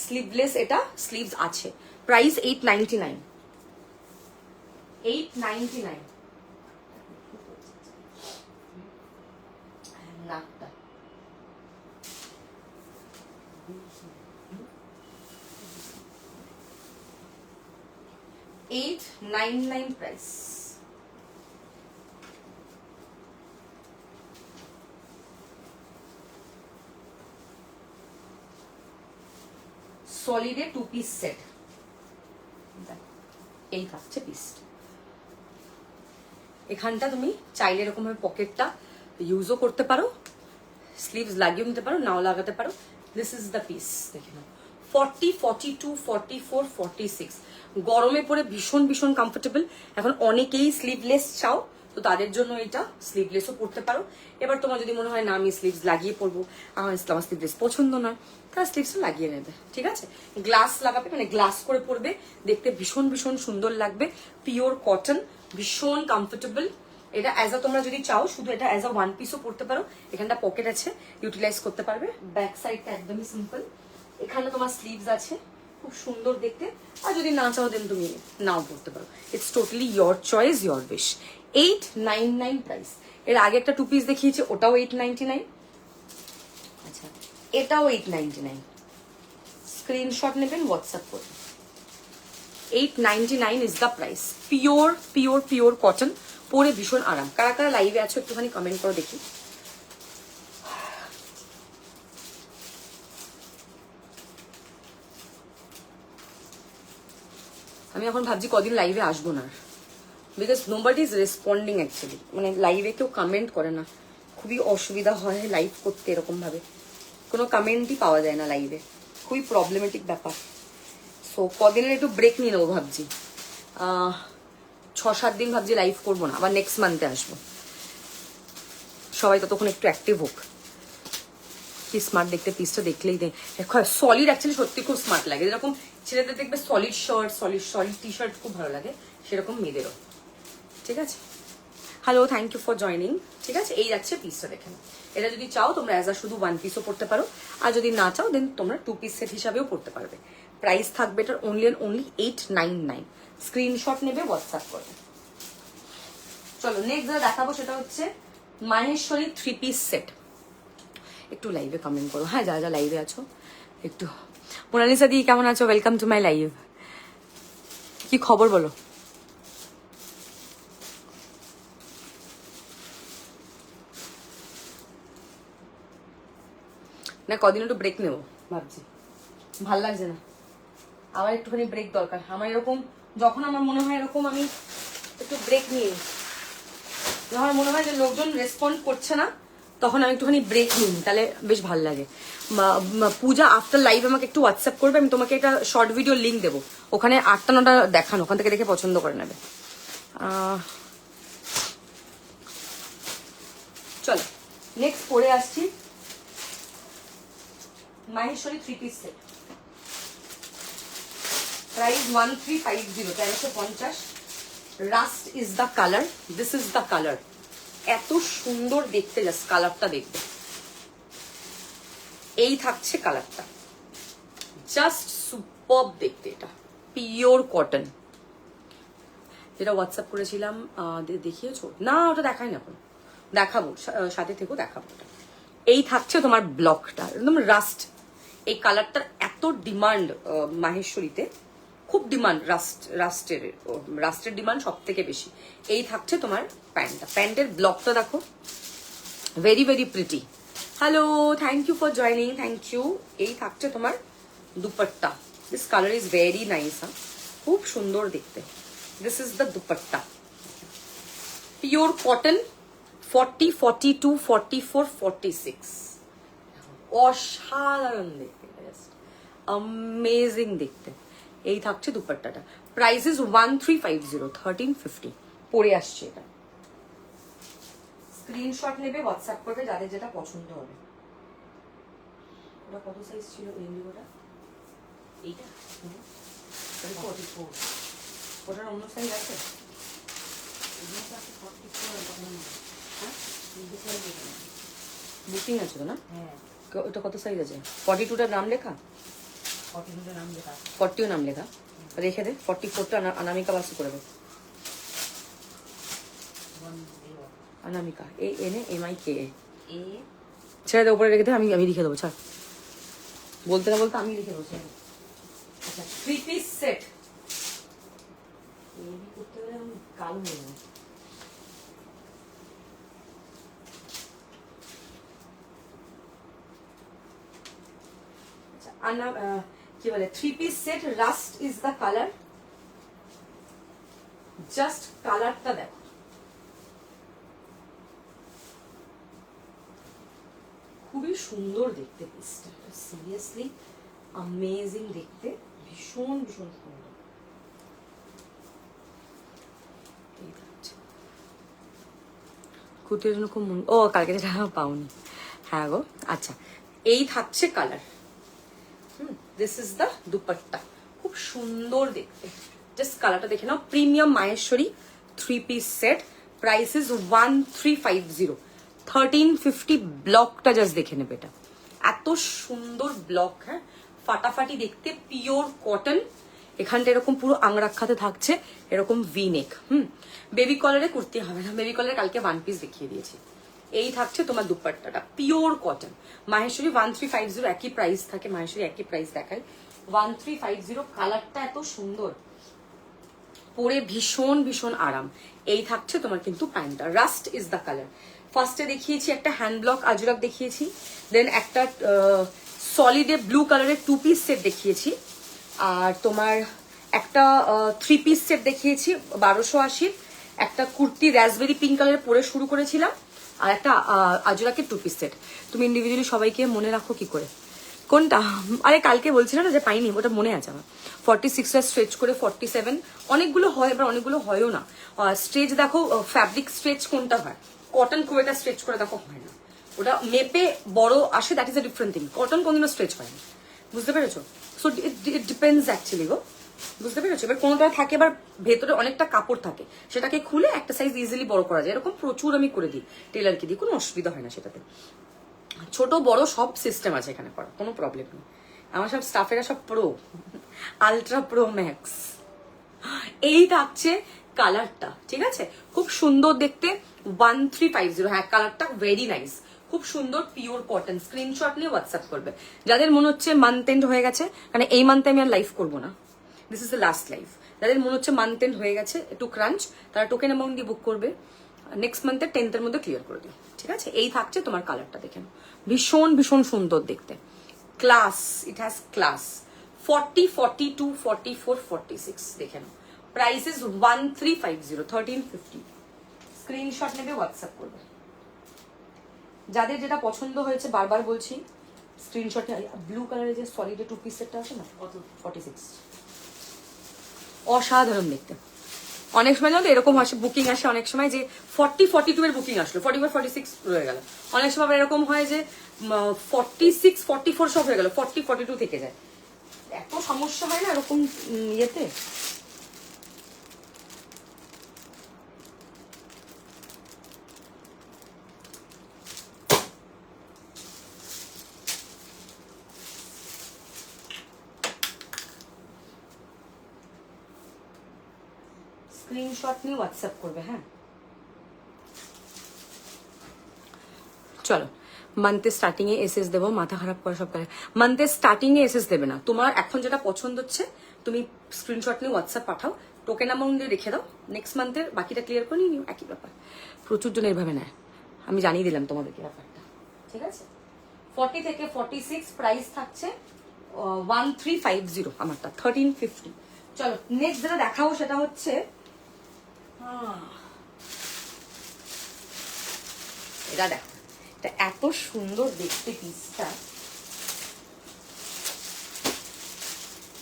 স্লিভলেস, এটা স্লিভস আছে। প্রাইস 899। 899 নাকটা। 899 প্রাইস। সলিডে 2 পিস সেট, এই থাকছে পিস। এখানটা তুমি চাইলে এরকম ভাবে পকেটটা ইউজও করতে পারো, স্লিভস লাগিয়েও নিতে পারো, নাও লাগাতে পারো। দিস ইজ দ্য পিস, দেখে নাও। 40, 42, 44, 46 গরমে পরে ভীষণ ভীষণ কমফোর্টেবল। এখন অনেকেই স্লিভলেস চাও, তো তাদের জন্য এটা স্লিভলেসও পরতে পারো। এবার তোমার যদি মনে হয় না আমি স্লিভস লাগিয়ে পরবো, আমার স্লিভলেস পছন্দ নয়, তারা স্লিভসটা লাগিয়ে নেবে, ঠিক আছে। গ্লাস লাগাবে, মানে গ্লাস করে পরবে, দেখতে ভীষণ ভীষণ সুন্দর লাগবে। পিওর কটন, ভীষণ কমফোর্টেবল। এটা অ্যাজ আ তোমরা যদি চাও শুধু এটা অ্যাজ আ 1 পিসও পরতে পারো। এখানটা পকেট আছে, ইউটিলাইজ করতে পারবে। ব্যাক সাইডটা একদমই সিম্পল। এখানে তোমার স্লিভস আছে, খুব সুন্দর দেখতে। আর যদি না চাও দেন তুমি নাও পরতে পারো। It's totally your choice, your wish. 899 price. এর আগে একটা 2 পিস দেখিয়েছে, ওটাও 899। আচ্ছা, এটাও 899। স্ক্রিনশট নেবেন, হোয়াটসঅ্যাপ করবেন। 899 is the price. Pure pure pure cotton, পরে ভীষণ আরাম। কারা কারা লাইভে আছো একটুখানি কমেন্ট করো দেখি। আমি এখন ভাবছি কদিন লাইভে আসবো না, because nobody is responding actually. মানে লাইভে কেউ কমেন্ট করে না, খুবই অসুবিধা হয় লাইভ করতে। এরকম ভাবে কোনো কমেন্টই পাওয়া যায় না লাইভে, খুবই প্রবলেমেটিক ব্যাপার। সো কদিনের একটু ব্রেক নিয়ে নেবো ভাবছি। 6-7 দিন ভাবছি লাইভ করবো না, আবার নেক্সট মান্থে আসবো। সবাই ততক্ষণ একটু অ্যাক্টিভ হোক। কি স্মার্ট দেখতে, পিসটা দেখলেই সলিড। অ্যাকচুয়ালি সত্যি খুব স্মার্ট লাগে। যেরকম ছেলেদের দেখবে solid shirt, solid T shirt খুব ভালো লাগে, সেরকম মেয়েদেরও, ঠিক আছে। Hello, thank you for joining, ঠিক আছে। এই যাচ্ছে পিসটা, দেখেন। এটা যদি চাও তোমরা অ্যাজ আ শুধু 1 পিসও পড়তে পারো, আর যদি না চাও দেন তোমরা 2 পিস সেট হিসাবেও পড়তে পারবে। প্রাইস থাকবে এটার অনলি 899। স্ক্রিনশট নেবে, হোয়াটসঅ্যাপ করবে। চলো নেক্সট যেটা দেখাবো সেটা হচ্ছে মাহেশ্বরী 3 পিস সেট। একটু লাইভে কমেন্ট করো, হ্যাঁ, যারা যা লাইভে আছো একটু। মোনালিসা দি কেমন আছো? Welcome to my live. কি খবর বলো? না কদিন একটু ব্রেক নেবো ভাবছি, ভাল লাগছে না, আবার একটুখানি ব্রেক দরকার আমার। এরকম যখন আমার মনে হয় এরকম আমি একটু ব্রেক নিই, যখন মনে হয় যে লোকজন রেসপন্ড করছে না, তখন আমি একটুখানি ব্রেক নিই, তাহলে বেশ ভালো লাগে। পূজা আফটার লাইভ আমাকে একটু হোয়াটসঅ্যাপ করবে, আমি তোমাকে একটা শর্ট ভিডিও লিঙ্ক দেবো, ওখানে 8টা-9টা দেখানো, ওখান থেকে দেখে পছন্দ করে নেবে। চলো নেক্সট পরে আসছি Maheshwari 3 piece set. Price 1350, 1350। Rust is the colour, this is the colour. এত সুন্দর দেখতে, জাস্ট কালারটা দেখবে। এই থাকছে কালারটা, জাস্ট সুপারব দেখতে। এটা পিওর কটন, যেটা হোয়াটসঅ্যাপ করেছিলাম দেখিয়েছো না? ওটা দেখাই না, এখন দেখাবো, সাথে থেকেও দেখাবো। এই থাকছে তোমার ব্লকটা, একদম রাস্ট। এই কালারটার এত ডিমান্ড মাহেশ্বরীতে, খুব ডিমান্ড। রাস্টের ডিমান্ড সব থেকে বেশি। এই থাকছে তোমার প্যান্টটা, প্যান্টের ব্লকটা দেখো, very very pretty. Hello, thank you for joining, thank you. এই থাকছে তোমার dupatta, this colour is very nice, খুব সুন্দর দেখতে। This is the dupatta, pure cotton. 40, 42, 44, 46 অসাধারণ দেখতে, জাস্ট অ্যামেজিং দেখতে। এই থাকছে দুপাট্টাটা। প্রাইস ইজ 1350, 1350 পরে আসছে এটা। স্ক্রিনশট নেবে, হোয়াটসঅ্যাপ করবে যাদের যেটা পছন্দ হবে। ওটা কত সাইজ ছিল ইন্ডিগোটা? এইটা 44। ওটার অন্য সাইজ আছে? বুকিং আছে তো না? হ্যাঁ। ওটা কত সাইজ আছে? 42টার নাম লেখা? 42টার নাম লেখা, 40ও নাম লেখা। রেখে দে, 44টা অনামিকা বাসু করে দে। অনামিকা ANAMIKA ছেড়ে দে, উপরে রেখে দে, আমি লিখে দেবো। ছাড়, বলতে না বলতে আমি লিখে দেবো। আচ্ছা, 3 পিস সেট করতে গেলে আমি কালো হয়ে যাবো। কি বলে 3 piece set, rust is the colour. Just কালারটা দেখো, খুবই সুন্দর দেখতে পিসটা, সিরিয়াসলি অ্যামেজিং দেখতে, ভীষণ ভীষণ সুন্দর। কুর্তির জন্য খুব ও কালকে যেটা পাওনি। হ্যাঁ গো, আচ্ছা এই থাকছে colour. This is the dupatta, খুব সুন্দর দেখতে। জাস্ট কালারটা দেখে নাও। Premium Maheshwari 3 piece set, price is 1350, 1350। ব্লকটা জাস্ট দেখে নেবে, এটা এত সুন্দর ব্লক। হ্যাঁ, ফাটাফাটি দেখতে, পিওর কটন। এখানটা এরকম পুরো আংরাক্ষাতে থাকছে এরকম ভি নেক। বেবি কলারে কুর্তি হবে না, বেবি কলারে কালকে 1 পিস দেখিয়ে দিয়েছি। এই থাকছে তোমার দুপাট্টাটা, পিওর কটন। মাহেশ্বরী 1350, একই প্রাইস থাকে, মাহেশ্বরী একই প্রাইস দেখায়। 1350, কালারটা এত সুন্দর, পরে ভীষণ ভীষণ আরাম। এই থাকছে তোমার কিন্তু প্যান্টটা, রাস্ট ইজ দ্য কালার। ফার্স্টে দেখিয়েছি একটা হ্যান্ড ব্লক আজরাক দেখিয়েছি, দেন একটা সলিডে ব্লু কালারের 2 পিস সেট দেখিয়েছি, আর তোমার একটা 3 পিস সেট দেখিয়েছি 1280, একটা কুর্তি র্যাসবেরি পিঙ্ক কালারের পরে শুরু করেছিলাম, আর একটা আজরাকের 2 পিস সেট। তুমি ইন্ডিভিজুয়ালি সবাইকে মনে রাখো কি করে কোনটা? আরে কালকে বলছিল না যে পাইনি, ওটা মনে আছে আমার। 46টা স্ট্রেচ করে 47, অনেকগুলো হয়, এবার অনেকগুলো হয়ও না। স্ট্রেচ দেখো, ফ্যাব্রিক স্ট্রেচ কোনটা হয়, কটন খুব একটা স্ট্রেচ করে দেখো হয় না, ওটা মেপে বড় আসে, that is a different thing. Cotton কোনদিনও স্ট্রেচ হয় না, বুঝতে পেরেছো? সো ইট ডিপেন্ডস অ্যাকচুয়ালি গো, বুঝতে পেরেছো? এবার কোনোটা থাকে, এবার ভেতরে অনেকটা কাপড় থাকে, সেটাকে খুলে একটা সাইজ ইজিলি বড় করা যায়। এরকম প্রচুর আমি করে দিই, টেলারকে দিই, কোনো অসুবিধা হয় না সেটাতে। ছোট বড় সব সিস্টেম আছে এখানে করা, কোনো প্রবলেম নেই। আমার সব স্টাফেরা সব প্রো, আলট্রা প্রো ম্যাক্স। এই থাকছে কালারটা, ঠিক আছে, খুব সুন্দর দেখতে। 1350, হ্যাঁ কালারটা ভেরি নাইস, খুব সুন্দর পিওর কটন। স্ক্রিনশট নিয়ে হোয়াটসঅ্যাপ করবে যাদের মনে হচ্ছে মান্থ এন্ড হয়ে গেছে, কারণ এই মান্থে আমি আর লাইভ করবো না, this is the last live. যাদের মনে হচ্ছে মান্থ এন্ড হয়ে গেছে, একটু ক্রাঞ্চ, তারা টোকেন অ্যামাউন্ট দিয়ে বুক করবে, নেক্সট মান্থের 10th মধ্যে ক্লিয়ার করে দিও, ঠিক আছে? এই থাকছে তোমার কালারটা, দেখেন ভীষণ ভীষণ সুন্দর দেখতে, ক্লাস, ইট হ্যাজ ক্লাস। 40, 42, 44, 46 দেখে নাও। Price is 1350, 1350। স্ক্রিনশট নেবে, হোয়াটসঅ্যাপ করবে যাদের যেটা পছন্দ হয়েছে। বারবার বলছি স্ক্রিনশট। ব্লু কালারের যে সলিড 2 পিস সেটটা আছে না, 46, অসাধারণ দেখতে। অনেক সময় জানো এরকম আসে, বুকিং আসে অনেক সময় যে 40, 42 এর বুকিং আসলো, 44, 46 রয়ে গেল। অনেক সময় এরকম হয় যে 46, 44 সব হয়ে গেল, 40, 42 থেকে যায়। এত সমস্যা হয় না এরকম ইয়েতে। স্ক্রিনশট নিয়ে হোয়াটসঅ্যাপ করবে, হ্যাঁ। চলো, মান্থের স্টার্টিং এ এসএস দেবো, মাথা খারাপ করে সব করে। মান্থের স্টার্টিং এ এসএস দেবে না, তোমার এখন যেটা পছন্দ হচ্ছে তুমি স্ক্রিনশট নিয়ে হোয়াটসঅ্যাপ পাঠাও, টোকেন অ্যামাউন্ট দিয়ে রেখে দাও, নেক্সট মান্থের বাকিটা ক্লিয়ার করে নিও, একই ব্যাপার। প্রচুর জন এইভাবে নেয়, আমি জানিয়ে দিলাম তোমাদেরকে ব্যাপারটা, ঠিক আছে? 40 থেকে 46 প্রাইস থাকছে 1350, আমারটা 1350। চলো নেক্সট যেটা দেখাবো সেটা হচ্ছে এটা দেখো, এটা এত সুন্দর দেখতে পিসটা,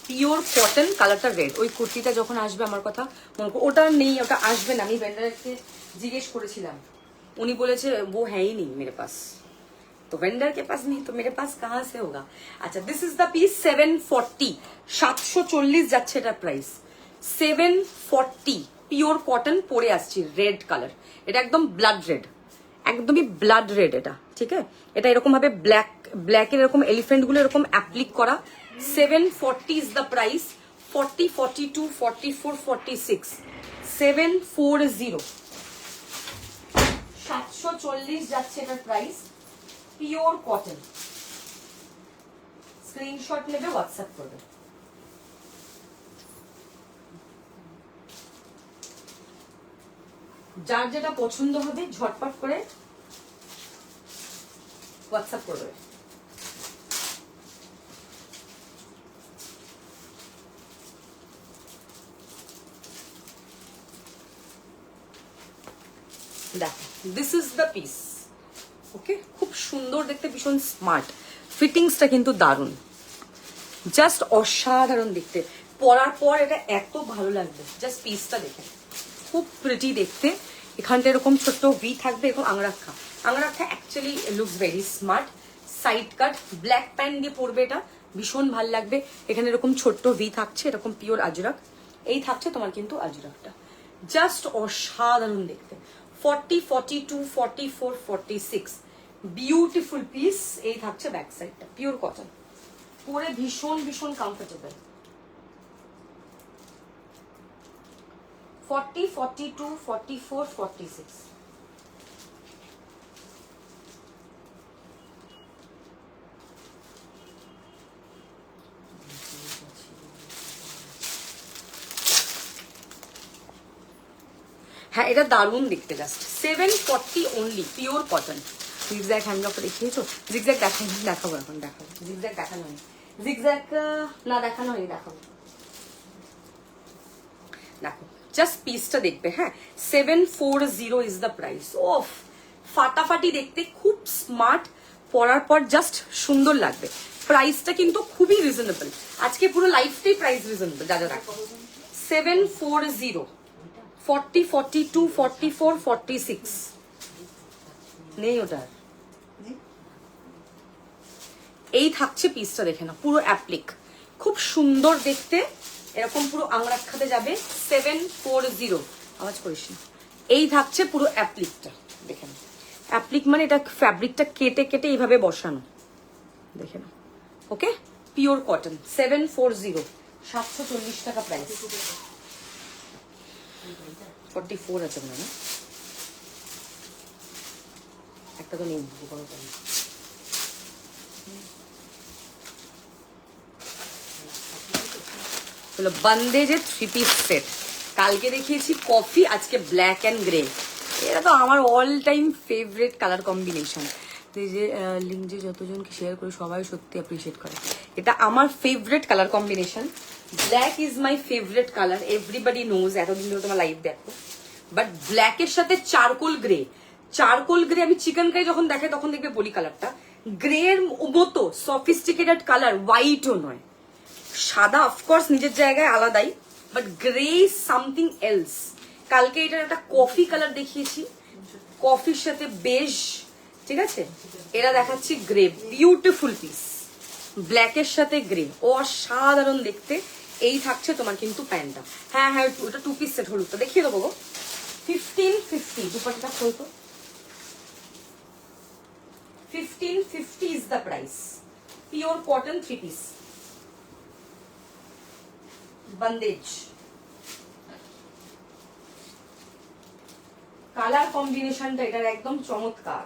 পিওর কটন, কালারটা রেড। ওই কুর্তিটা যখন আসবে আমার কথা মনে করো, ওটা নেই, ওটা আসবে না। আমি ভেন্ডারকে জিজ্ঞেস করেছিলাম, উনি বলেছে वो है ही नहीं मेरे पास। तो वेंडर के पास नहीं तो मेरे पास कहाँ से होगा। अच्छा, दिस इज द पीस 740, 740 যাচ্ছে এটার প্রাইস। 740 পিওর কটন পরে আসছি, রেড কালার। এটা একদম ব্লাড রেড, একদমই ব্লাড রেড এটা, ঠিক আছে। এটা এরকম ভাবে ব্ল্যাকের এরকম এলিফেন্ট গুলো এরকম অ্যাপ্লিক করা। 740 ইজ দ্য প্রাইস। 40, 42, 44, 46, 740, 740 যাচ্ছে এটার প্রাইস। Pure cotton. স্ক্রিনশট নেবে, হোয়াটসঅ্যাপ করবে। যার যেটা পছন্দ হবে ঝটপট করে হোয়াটসঅ্যাপ করবে। দেখো, দিস ইজ দ্য পিস। ওকে, খুব সুন্দর দেখতে, ভীষণ স্মার্ট। ফিটিংসটা কিন্তু দারুণ, জাস্ট অসাধারণ দেখতে। পরার পর এটা এত ভালো লাগবে, জাস্ট পিসটা দেখে খুব প্রিটি দেখতে। এখানটা এরকম ছোট্ট ভি থাকবে, এরকম angrakha. Angrakha actually looks very smart. Side cut, black pant দিয়ে পরবে এটা, ভীষণ ভালো লাগবে। এখানে এরকম ছোট্ট ভি থাকছে, এরকম পিওর আজরাক। এই থাকছে তোমার কিন্তু আজরাকটা, জাস্ট অসাধারণ দেখতে। 40, 42, 44, 46, বিউটিফুল পিস। এই থাকছে ব্যাক সাইডটা, পিওর কটন, পরে ভীষণ ভীষণ কমফোর্টেবল। 40, 42, 44, 46। হ্যাঁ, এটা দারুণ দেখতে, just 740 only, pure cotton. Zigzag handloom দেখিয়েছো? জিগজ্যাগ দেখাবো এখন, দেখাবো। জিগজ্যাগ দেখানো হয়নি, জিগজ্যাগ না দেখানো হয়নি, দেখাবো। দেখো, জাস্ট পিসটা দেখবে। হ্যাঁ, 740 ইজ দ্য প্রাইস। ওফ, ফাটাফাটি দেখতে, খুব স্মার্ট। পরার পর জাস্ট সুন্দর লাগবে। প্রাইসটা কিন্তু খুবই রিজনেবল। আজকে পুরো লাইফটাই প্রাইস রিজনেবল। যা যা রাখো 740, 40, 42, 44, 46 নেই ওটার। এই থাকছে পিসটা, দেখে না, পুরো অ্যাপ্লিক, খুব সুন্দর দেখতে। এরকম পুরো আংরাক্ষাতে যাবে। 740, আওয়াজ করিস না। এই থাকছে পুরো অ্যাপ্লিকটা, দেখে না। অ্যাপ্লিক মানে এটা ফ্যাব্রিকটা কেটে কেটে এইভাবে বসানো, দেখে না। ওকে, পিওর কটন। 740, 740 টাকা প্রাইস। 44 আছে মনে না, একটা তো নেই। হলো বান্দে যে 3 পিস সেট। কালকে দেখিয়েছি কফি, আজকে ব্ল্যাক অ্যান্ড গ্রে। এটা তো আমার all time favourite colour combination. এই যে লিঙ্ক যে যতজনকে শেয়ার করে সবাই সত্যি অ্যাপ্রিসিয়েট করে। এটা আমার favourite colour combination. Black is my favourite colour, everybody knows. এতদিন ধরে তোমার লাইভ দেখো, বাট ব্ল্যাকের সাথে চারকোল গ্রে। চারকোল গ্রে আমি চিকেন কারি যখন দেখাই তখন দেখবে বলি কালারটা গ্রে এর মতো সফিস্টিকেটেড কালার, হোয়াইটও নয়। সাদা অফকোর্স নিজের জায়গায় আলাদাই, বাট গ্রে সামথিং এলস। কালকে এটার একটা কফি কালার দেখিয়েছি, কফির সাথে বেজ, ঠিক আছে। এরা দেখাচ্ছি গ্রে, বিউটিফুল পিস, ব্ল্যাকের সাথে গ্রে, অসাধারণ দেখতে। এই থাকছে তোমার কিন্তু প্যান্টটা। হ্যাঁ হ্যাঁ, ওটা 2 পিস সেট, হলুদটা দেখিয়ে দেবো গো। 1550, দুপাট্টাটা খুলতো। 1550 is the price. Pure cotton 3 piece. Bandage. Colour কম্বিনেশনটা এটার একদম চমৎকার।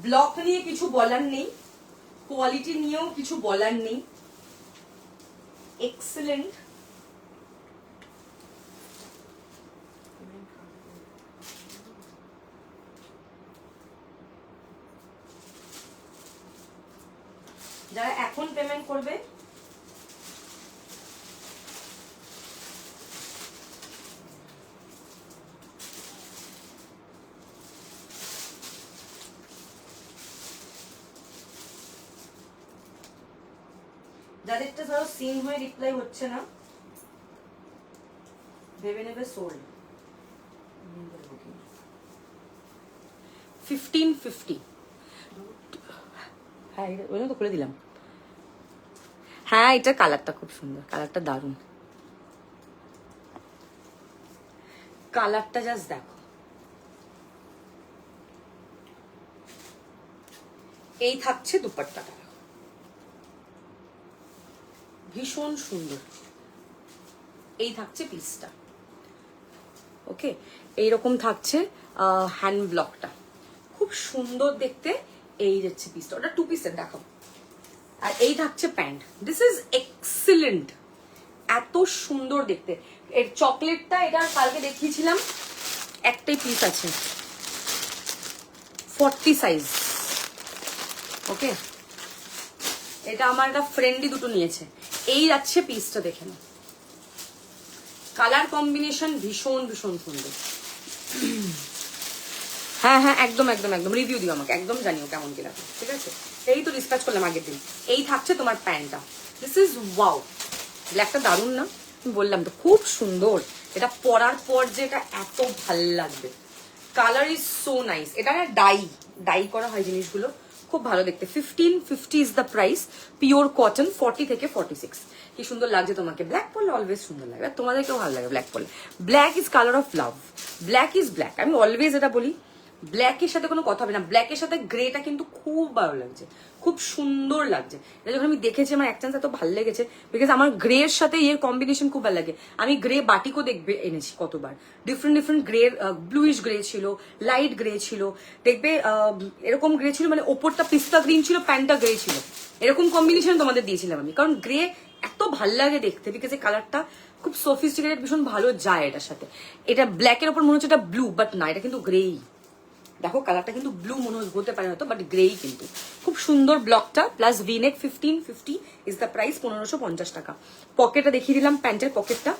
ব্লক নিয়ে কিছু বলার নেই, কোয়ালিটি নিয়েও কিছু বলার নেই, এক্সেলেন্ট। যারা এখন পেমেন্ট করবে যাদেরটা ধরো সিন হয়ে রিপ্লাই হচ্ছে না ভেবে নেবে সোল্ড। 1550। হ্যাঁ ওই তো খুলে দিলাম। হ্যাঁ এটা কালারটা খুব সুন্দর, কালারটা দারুণ, কালারটা জাস্ট দেখো। এই থাকছে দুপাট্টাটা, ভীষণ সুন্দর। এই থাকছে পিসটা, ওকে। এইরকম থাকছে হ্যান্ড ব্লকটা, খুব সুন্দর দেখতে। এই যাচ্ছে পিসটা, ওটা 2 পিসের দেখাও। আর এই থাকছে প্যান্ট। দিস ইজ এক্সিলেন্ট, এত সুন্দর দেখতে। এর চকলেটটা এটা কালকে দেখিয়েছিলাম, একটাই পিস আছে, 40 সাইজ, ওকে। এটা আমার একটা ফ্রেন্ডই দুটো নিয়েছে। এই যাচ্ছে পিসটা, দেখে নাও, কালার কম্বিনেশন ভীষণ ভীষণ সুন্দর। হ্যাঁ হ্যাঁ একদম একদম একদম রিভিউ দিও আমাকে, একদম জানিও কেমন কি লাগে, ঠিক আছে। এই তো ডিসপ্যাচ করলাম আগের দিন। এই থাকছে তোমার প্যান্টটা, দিস ইজ ওয়াও, ব্ল্যাকটা দারুণ না, বললাম তো খুব সুন্দর। এটা পরার পর যে এটা এত ভাল লাগবে, কালার ইজ সো নাইস। এটা না ডাই করা হয় জিনিসগুলো, খুব ভালো দেখতে। 1550 is the price, pure cotton, 40 থেকে 46। কি সুন্দর লাগছে তোমাকে, ব্ল্যাক পরলে অলওয়েজ সুন্দর লাগবে, আর তোমাদেরকেও ভালো লাগে ব্ল্যাক পরলে। Black is colour of love, black is black, আমি অলওয়েজ এটা বলি। ব্ল্যাকের সাথে কোনো কথা হবে না, ব্ল্যাকের সাথে গ্রেটা কিন্তু খুব ভালো লাগছে, খুব সুন্দর লাগছে। এটা যখন আমি দেখেছি আমার এক চান্স এত ভালো লেগেছে, বিকজ আমার গ্রের সাথে এর কম্বিনেশন খুব ভালো লাগে। আমি গ্রে বাটিকও দেখবে এনেছি কতবার, different different grey, bluish grey ছিল, লাইট গ্রে ছিল, দেখবে এরকম গ্রে ছিল, মানে ওপরটা পিস্তা গ্রিন ছিল, প্যান্টটা গ্রে ছিল, এরকম কম্বিনেশন তোমাদের দিয়েছিলাম আমি। কারণ গ্রে এত ভাল লাগে দেখতে, বিকজ এই কালারটা খুব সফিস্টিকেটেড, ভীষণ ভালো যায় এটার সাথে। এটা ব্ল্যাকের ওপর মনে হচ্ছে এটা ব্লু, বাট না, এটা কিন্তু গ্রেই। দেখো কালারটা কিন্তু ব্লু মনে হতে পারে হয়তো, বাট গ্রেই কিন্তু খুব সুন্দর। ব্লকটা plus V-neck 1550 is the price, 1550 টাকা। পকেটটা দেখিয়ে দিলাম, প্যান্টের পকেটটা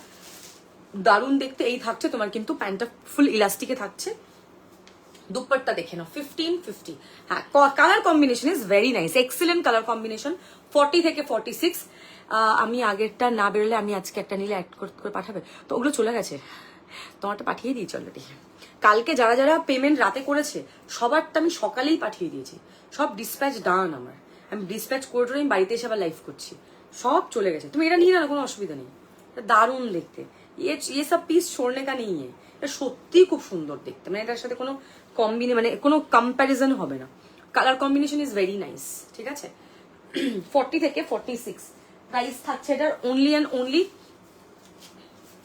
দারুণ দেখতে। এই থাকছে তোমার কিন্তু প্যান্টটা ফুল ইলাস্টিকে থাকছে। দুপাট্টা দেখে নাও, 1550। হ্যাঁ colour combination is very nice, excellent colour combination. 40 থেকে 46। আমি আগেরটা না বেরোলে আমি আজকে একটা নিলে অ্যাড করে পাঠাবে তো, ওগুলো চলে গেছে, তোমারটা পাঠিয়ে দিয়েছি অলরেডি। কালকে যারা যারা পেমেন্ট রাতে করেছে সবারটা আমি সকালেই পাঠিয়ে দিয়েছি, সব ডিসপ্যাচ ডান আমার। আমি ডিসপ্যাচ করে আমি বাড়িতে এসে আবার লাইভ করছি, সব চলে গেছে। তুমি এটা নিয়ে না, কোনো অসুবিধা নেই, দারুণ দেখতে। ये सब पीस छोड़ने का नहीं है, এটা সত্যি খুব সুন্দর দেখতে, মানে এটার সাথে কোনো মানে কোনো কম্প্যারিজন হবে না। Colour combination is very nice, ঠিক আছে। 40 থেকে 46 প্রাইস থাকছে এটার, অনলি অ্যান্ড অনলি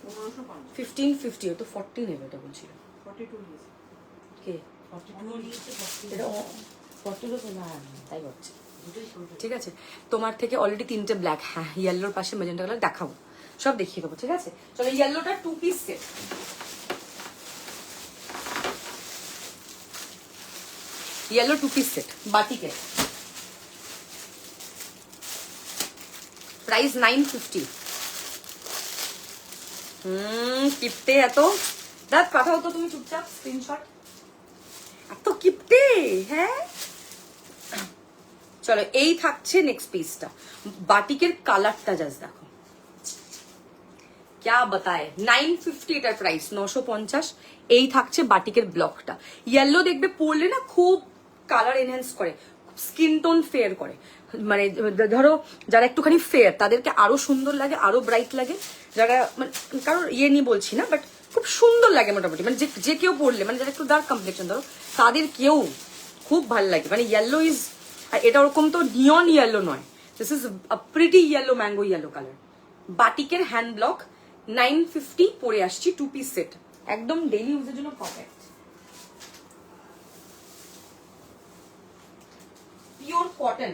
1550। তো 40 নেবে এটা বলছিল, 42 কে 42 না, তাই হচ্ছে, ঠিক আছে। তোমার থেকে অলরেডি 3টে ব্ল্যাক, হ্যাঁ ইয়েলোর পাশে মেজেন্টা কালার দেখাবো, সব দেখিয়ে দেবো, ঠিক আছে। চলো ইয়েলোটা 2 piece set, yellow 2 piece set বাটিকের, প্রাইস 950। কিপটে এত, দাঁত পাঠাও তো তুমি চুপচাপ স্ক্রিনশট, এত কিপটে। হ্যাঁ চলো এই থাকছে নেক্সট পিসটা, বাটিকের কালারটা জাস্ট দেখো, क्या बताए। 950 এটার প্রাইস, 950। এই থাকছে বাটিকের ব্লকটা। ইয়েলো দেখবে পরলে না খুব কালার এনহ্যান্স করে, স্কিন টোন ফেয়ার করে, মানে ধরো যারা একটুখানি ফেয়ার তাদেরকে আরো সুন্দর লাগে, আরো ব্রাইট লাগে। যারা মানে কারোর ইয়ে নিয়ে বলছি না, বাট খুব সুন্দর লাগে মোটামুটি, মানে যে কেউ পরলে, মানে যারা একটু ডার্ক কমপ্লেকশন ধরো তাদের কেউ খুব ভালো লাগে। মানে ইয়েলো ইজ, আর এটা ওরকম তো নিয়ন ইয়েলো নয়, this is a pretty yellow, mango yellow colour. বাটিকের হ্যান্ড ব্লক, 950 পরে আসছি, 2 পিস সেট, একদম ডেইলি ইউজের জন্য পারফেক্ট। পিওর কটন,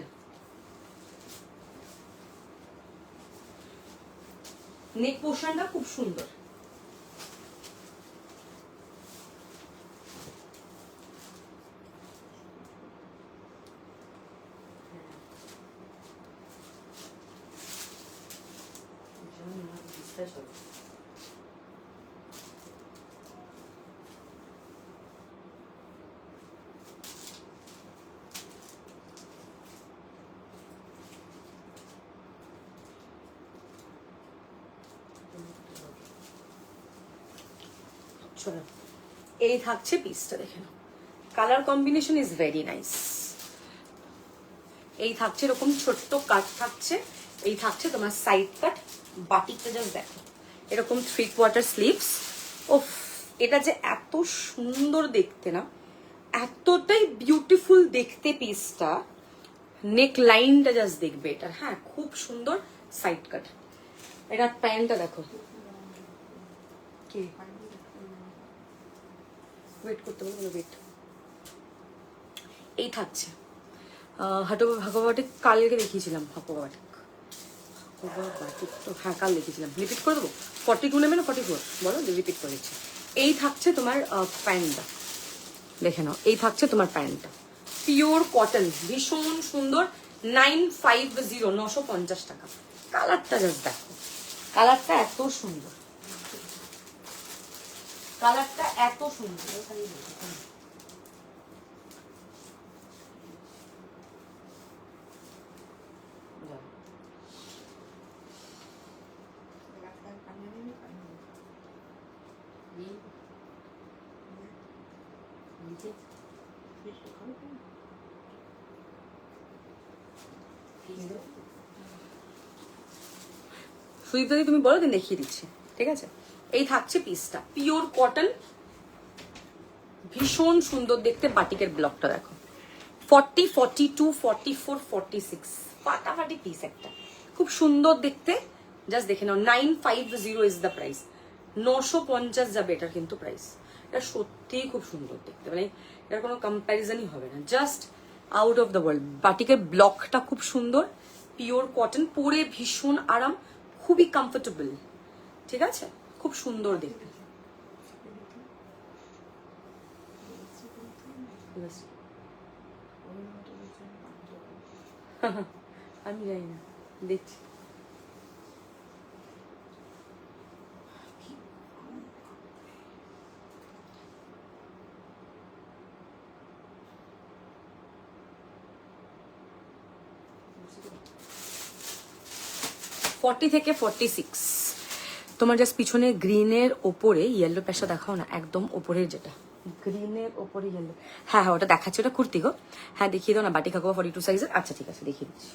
নেক পোর্শনটা খুব সুন্দর, চলো, এই থাকছে পিসটা, দেখে নাও, colour combination is very nice. এই থাকছে এরকম ছোট্ট কাট থাকছে, এই থাকছে তোমার সাইড কাট, বাটিকটা জাস্ট দেখো, এরকম 3/4 স্লিভস। ওফ, এটা যে এত সুন্দর দেখতে না, এতটাই বিউটিফুল দেখতে পিসটা। নেক লাইনটা জাস্ট দেখবে এটার, হ্যাঁ খুব সুন্দর সাইড কাট। এটার প্যান্টটা দেখো, কি ওয়েট করতে বলো, ওয়েট। এই থাকছে হাকোবাটিক, কালকে দেখিয়েছিলাম হাকোবাটিক তো, হ্যাঁ কাল দেখিয়েছিলাম। রিপিট করে দেবো, 42 নেবে না 44 বলো, রিপিট করে দিচ্ছি। এই থাকছে তোমার প্যান্টটা, দেখে নাও, এই থাকছে তোমার প্যান্টটা, পিওর কটন, ভীষণ সুন্দর, 950, 950 টাকা। কালারটা জাস্ট দেখো, কালারটা এত সুন্দর, কালারটা এত সুন্দর। সুদীপ্তা তুমি বলো, দিন দেখিয়ে দিচ্ছি, ঠিক আছে। এই থাকছে পিসটা, পিওর কটন, ভীষণ সুন্দর দেখতে। বাটিকের ব্লকটা দেখো, 40, 42, 44, 46, ফাটাফাটি পিস একটা, খুব সুন্দর দেখতে। জাস্ট দেখে নাও, 950 ইজ দ্য প্রাইস, 950 যাবে এটার কিন্তু প্রাইস। এটা সত্যিই খুব সুন্দর দেখতে, মানে এটার কোনো কম্প্যারিজনই হবে না, just out of the world. বাটিকের ব্লকটা খুব সুন্দর, পিওর কটন, পরে ভীষণ আরাম, খুবই কমফোর্টেবল, ঠিক আছে, খুব সুন্দর দেখতে। আমি জানি না, দেখছি। ফর্টি থেকে 46, তোমার জাস্ট পিছনে গ্রিনের ওপরে ইয়েলো প্যাচটা দেখাও না, একদম ওপরের যেটা গ্রিনের ওপরে ইয়েলো, হ্যাঁ হ্যাঁ ওটা দেখাচ্ছে, ওটা কুর্তি গো, হ্যাঁ দেখিয়ে দাও না। বাটি কাকু 42 সাইজের, আচ্ছা ঠিক আছে দেখিয়ে দিচ্ছি।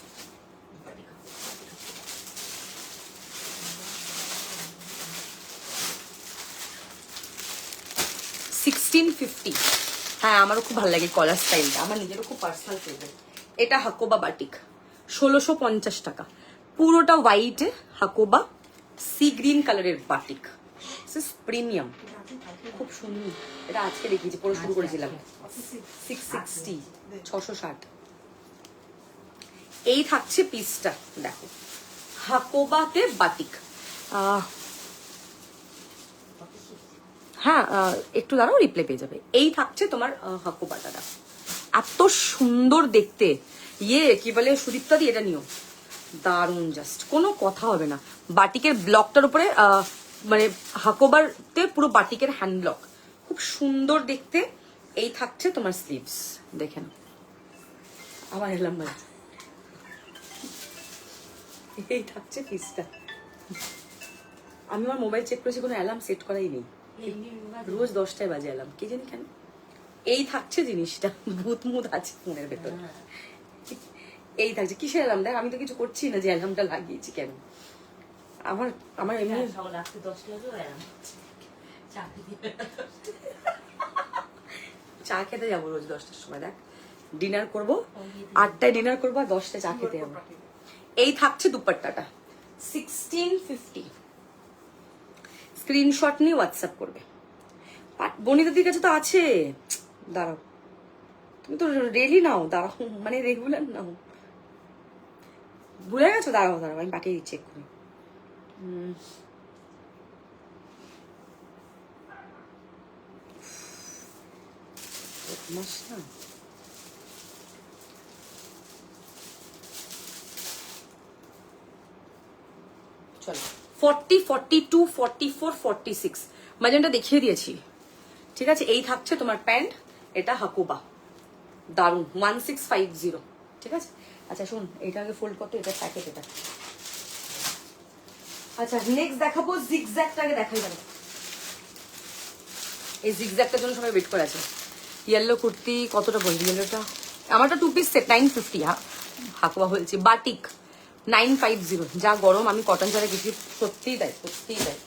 $1650, হ্যাঁ আমারও খুব ভালো লাগে কলার স্টাইলটা, আমার নিজেরও খুব পার্সোনাল ফেভারিট। এটা হাকোবা বাটিক, 1650 টাকা, পুরোটা হোয়াইটে হাকোবা সি গ্রিন কালারের বাটিক, প্রিমিয়াম, খুব সুন্দর। এটা আজকে দেখিয়েছি, পরে শুরু করেছিলাম। 660, 660। এই থাকছে পিসটা, দেখো, হাকোবাতে বাটিক। হ্যাঁ একটু দাঁড়াও, রিপ্লে পেয়ে যাবে। এই থাকছে তোমার হাকোবাটা, দেখো এত সুন্দর দেখতে। ইয়ে কি বলে সুদীপ্তা দি, এটা নিও, দারুন, জাস্ট কোনো কথা হবে না। বাটিকের ব্লকটার উপরে মানে হাকোবারতে পুরো বাটিকের হ্যান্ড ব্লক, খুব সুন্দর দেখতে। এই থাকছে তোমার স্লিভস, দেখে নাও, আমার এলাম মানে, এই থাকছে পিসটা। আমি আমার মোবাইল চেক করেছি, কোনো অ্যালার্ম সেট করাই নেই, রোজ 10টায় বাজে অ্যালার্ম, কে জানি কেন। এই থাকছে জিনিসটা, ভূত মুত আছে ফোনের ভেতর। এই থাকছে, কিসের অ্যালার্ম দেখ, আমি তো কিছু করছি না যে অ্যালার্মটা লাগিয়েছি কেন। আমার আমার এমনি চা খেতে যাবো রোজ 10টার সময়, দেখ ডিনার করবো, 8টায় ডিনার করবো আর 10টায় চা খেতে যাবো। এই থাকছে দুপাট্টাটা, 1650, স্ক্রিনশট নিয়ে হোয়াটসঅ্যাপ করবে। বনিতাদির কাছে তো আছে, দাঁড়াও তুমি তো রেলি নাও, দাঁড়াও মানে রেগুলার নাও, ভুলে গেছো, দাঁড়াও দাঁড়াও আমি পাঠিয়ে দিচ্ছি এক্ষুনি। চলো 40, 42, 44, 46 মাঝেটা দেখিয়ে দিয়েছি, ঠিক আছে। এই থাকছে তোমার প্যান্ট, এটা হাকুবা, দারুন, 1650, ঠিক আছে। আচ্ছা শোন, এইটা আগে ফোল্ড করতে, এটা প্যাকেট এটা। আচ্ছা নেক্সট দেখাবো জিগজ্যাগটা, আগে দেখাই যাবে। এই জিগজ্যাগটার জন্য সবাই ওয়েট করে আছে। ইয়েলো কুর্তি কতটা বলবি? ইয়েলোটা আমারটা 2 পিস সেট 950। হাকুয়া হয়েছে বাটিক 950। যা গরম, আমি কটন ছাড়া কিছু সত্যিই তাই, সত্যিই তাই।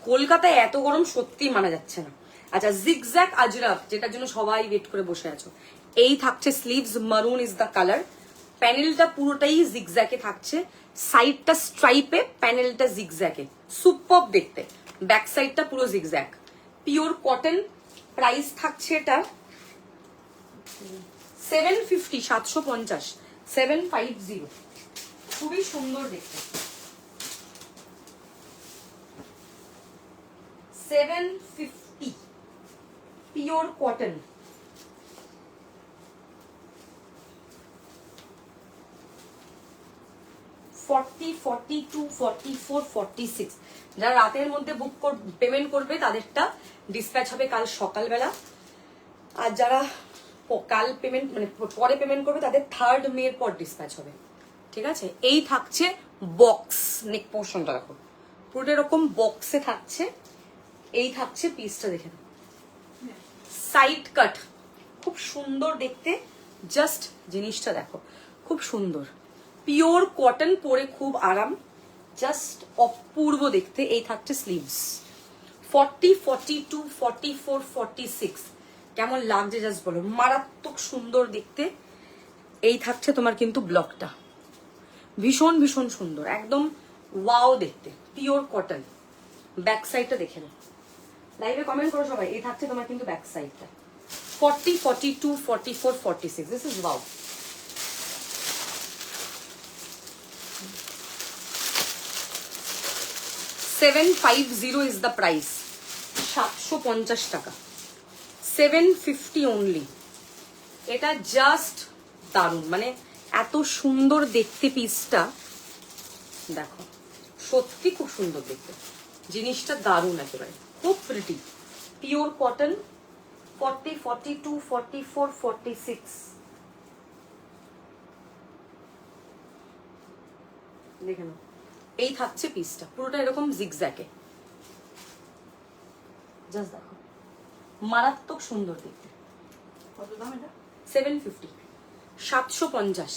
কলকাতায় এত গরম সত্যিই মানা যাচ্ছে না। আচ্ছা, জিগজ্যাগ আজরাক, যেটার জন্য সবাই ওয়েট করে বসে আছো, এই থাকছে স্লিভস, মারুন ইজ দ্য কালার। প্যানেলটা পুরোটাই জিগজ্যাগে থাকছে, সাইডটা স্ট্রাইপে, প্যানেলটা জিগজ্যাগে, সুপার দেখতে। ব্যাক সাইডটা পুরো জিগজ্যাগ, পিওর কটন। প্রাইস থাকছে এটা 750, 750, 750। খুবই সুন্দর দেখতে। 750 পিওর কটন। যারা রাতের মধ্যে পেমেন্ট করবে তাদেরটা ডিসপ্যাচ হবে কাল সকালবেলা। আর যারা কাল পেমেন্ট মানে পরে পেমেন্ট করবে তাদের 3rd মে পর ডিসপ্যাচ হবে। ঠিক আছে, এই থাকছে বক্স। নেক পোর্শনটা দেখো, পুরোটা এরকম বক্সে থাকছে। এই থাকছে পিসটা, দেখে সাইড কাট, খুব সুন্দর দেখতে। জাস্ট জিনিসটা দেখো, খুব সুন্দর, পিওর কটন, পরে খুব আরাম, জাস্ট অপূর্ব দেখতে। এই থাকছে স্লিভস 40, 42, 44, 46। কেমন লাগছে জাস্ট বলো, মারাত্মক সুন্দর দেখতে। এই থাকছে তোমার কিন্তু ব্লকটা, ভীষণ ভীষণ সুন্দর, একদম ওয়াও দেখতে, পিওর কটন। ব্যাক সাইডটা দেখে নাও, লাইভে কমেন্ট করো সবাই। এই থাকছে তোমার কিন্তু ব্যাক সাইডটা 40, 42, 44, 46। This is wow. $750 is the price, 750 টাকা, 750 only। এটা জাস্ট দারুণ, মানে এত সুন্দর দেখতে পিসটা, দেখো সত্যি খুব সুন্দর দেখতে জিনিসটা, দারুণ একেবারে, খুব প্রিটি, পিওর কটন। 40, 42, 44, 46। দেখে নাও, এই থাকছে পিসটা পুরোটা এরকম জিগজ্যাগে, জাস্ট দেখো মারাত্মক সুন্দর দেখতে। কত দাম এটা? 750, 750।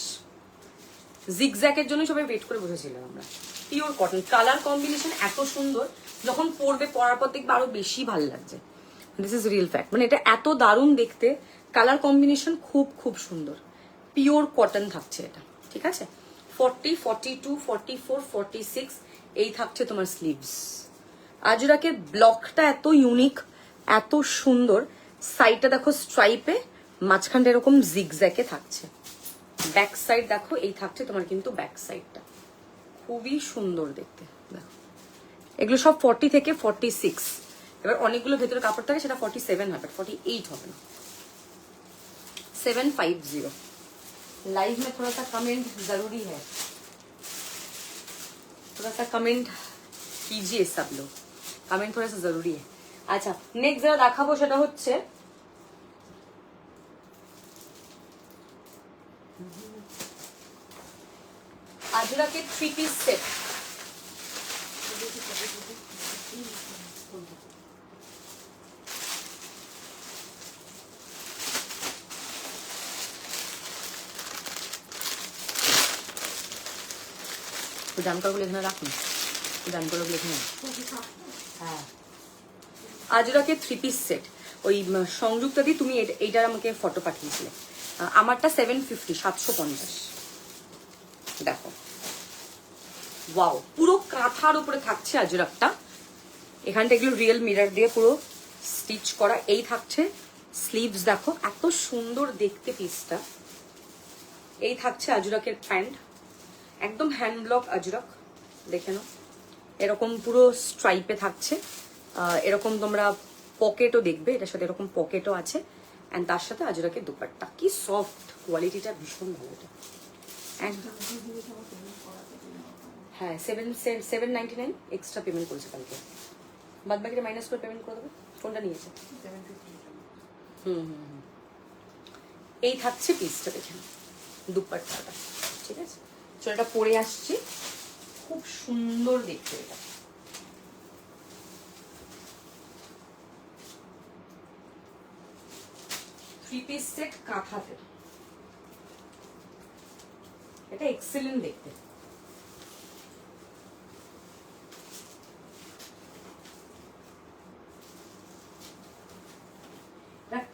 জিগজ্যাগের জন্য সবাই ওয়েট করে বসেছিলাম আমরা। পিওর কটন, কালার কম্বিনেশন এত সুন্দর, যখন পরবে পরার পর দেখবে আরো বেশি ভালো লাগছে। দিস ইজ রিয়েল ফ্যাক্ট, মানে এটা এত দারুণ দেখতে, কালার কম্বিনেশন খুব খুব সুন্দর, পিওর কটন থাকছে এটা। ঠিক আছে, 40, 42, 44, 46। এই থাকছে তোমার স্লিভস। আজরাকের ব্লকটা এত ইউনিক, এত সুন্দর। সাইডটা দেখো স্ট্রাইপে, মাঝখানটা এরকম জিগজ্যাগে থাকছে। ব্যাক সাইড দেখো, এই থাকছে তোমার কিন্তু ব্যাক সাইডটা, খুবই সুন্দর দেখতে। দেখো এগুলো সব 40 থেকে 46। এবার অনেকগুলো ভেতরে কাপড় থাকে, সেটা 47 হবে, 48 হবে না। 750। लाइव में थोड़ा सा कमेंट जरूरी है, थोड़ा सा कमेंट कीजिए सब लोग, कमेंट थोड़ा सा जरूरी है। अच्छा, नेक्स्ट যারা দেখাবো সেটা হচ্ছে আজরাকে 3 পিস সেট। জানকারগুলো এখানে রাখুন, জানকারগুলো এখানে। হ্যাঁ, আজরাকে 3 পিস সেট। ওই সংযুক্তা দি তুমি এইটার আমাকে ফটো পাঠিয়েছিলে, আমারটা 750, 750। দেখো ওয়াও, পুরো কাঁথার উপরে থাকছে আজরাকটা। এখানটা এগুলো রিয়েল মিরর দিয়ে পুরো স্টিচ করা। এই থাকছে স্লিভস, দেখো এত সুন্দর দেখতে পিসটা। এই থাকছে আজরাকের প্যান্ট, একদম হ্যান্ড ব্লক আজরাক, দেখে নাও এরকম পুরো স্ট্রাইপে থাকছে। এরকম তোমরা পকেটও দেখবে, এটার সাথে এরকম পকেটও আছে। অ্যান্ড তার সাথে আজরাকের দুপাট্টা, কি সফট, কোয়ালিটিটা ভীষণ ভালো। এটা একদম, হ্যাঁ 799 এক্সট্রা পেমেন্ট করেছে কালকে, বাদ বাকিটা মাইনাস করে পেমেন্ট করে দেবে। কোনটা নিয়েছে? এই থাকছে পিসটা, দেখেন দুপাট্টাটা। ঠিক আছে, চলটা পরে আসছে, খুব সুন্দর দেখতে এটা। থ্রি পিস সেট কাঁথাতে, এটা এক্সেলেন্ট দেখতে।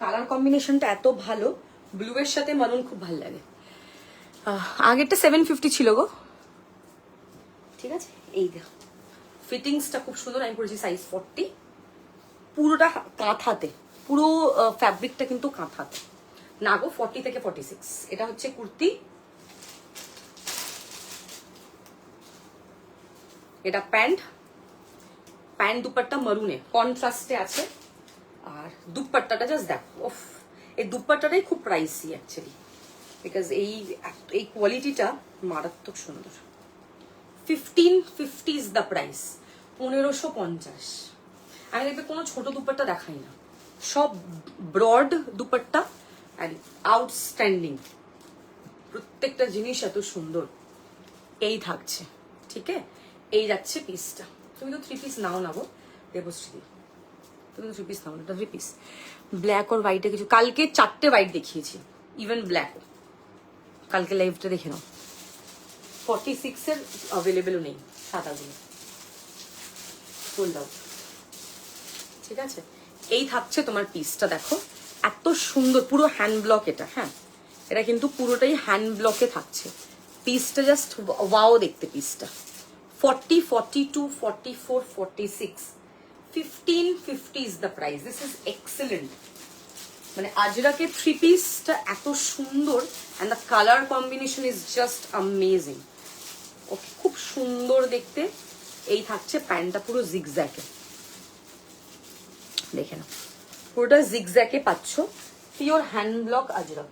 কালার কম্বিনেশনটা এত ভালো, ব্লু এর সাথে মারুন খুব ভালো লাগে। আগেরটা 750 ছিল গো, ঠিক আছে। এই দেখো ফিটিংসটা খুব সুন্দর, আমি পরেছি সাইজ 40, পুরোটা কাঁথাতে, পুরো ফ্যাব্রিকটা কিন্তু কাঁথাতে না গো, 40 থেকে 46। এটা হচ্ছে কুর্তি, এটা প্যান্ট, প্যান্ট দুপাট্টা মারুনে কন্ট্রাস্টে আছে। আর দুপাট্টাটা জাস্ট দেখো, ওফ, এই দুপাট্টাটাই খুব প্রাইসি অ্যাকচুয়ালি, বিকজ এই কোয়ালিটিটা মারাত্মক সুন্দর। 1550 ইজ দ্য প্রাইস, 1550। আমি দেখবে কোনো ছোট দুপাট্টা দেখাই না, সব ব্রড দুপাট্টা অ্যান্ড আউটস্ট্যান্ডিং, প্রত্যেকটা জিনিস এত সুন্দর। এই থাকছে, ঠিক আছে। এই যাচ্ছে পিসটা। তুমি তো থ্রি পিস নাও না গো দেবশ্রী, তুমি তো থ্রি পিস নাও না, থ্রি পিস ব্ল্যাক আর হোয়াইটে কিছু, কালকে 4টে হোয়াইট দেখিয়েছি, ইভেন ব্ল্যাক, কালকে লাইভটা দেখে নাও। 46 এর অ্যাভেলেবেলও নেই, সাদাগুলো সোল্ড আউট, ঠিক আছে। এই থাকছে তোমার পিসটা, দেখো এত সুন্দর, পুরো হ্যান্ড ব্লক এটা, হ্যাঁ এটা কিন্তু পুরোটাই হ্যান্ড ব্লকে থাকছে পিসটা, জাস্ট ওয়াও দেখতে পিসটা। 40, 42, 44, 46, 1550 is the price. This is excellent. মানে আজরাকে থ্রি পিসটা এত সুন্দর, and the colour combination is just amazing. Okay, খুব সুন্দর দেখতে। এই থাকছে প্যান্টটা পুরো জিগজ্যাকে, দেখে নাও পুরোটা জিগজ্যাকে পাচ্ছ, পিওর হ্যান্ড ব্লক আজরাক।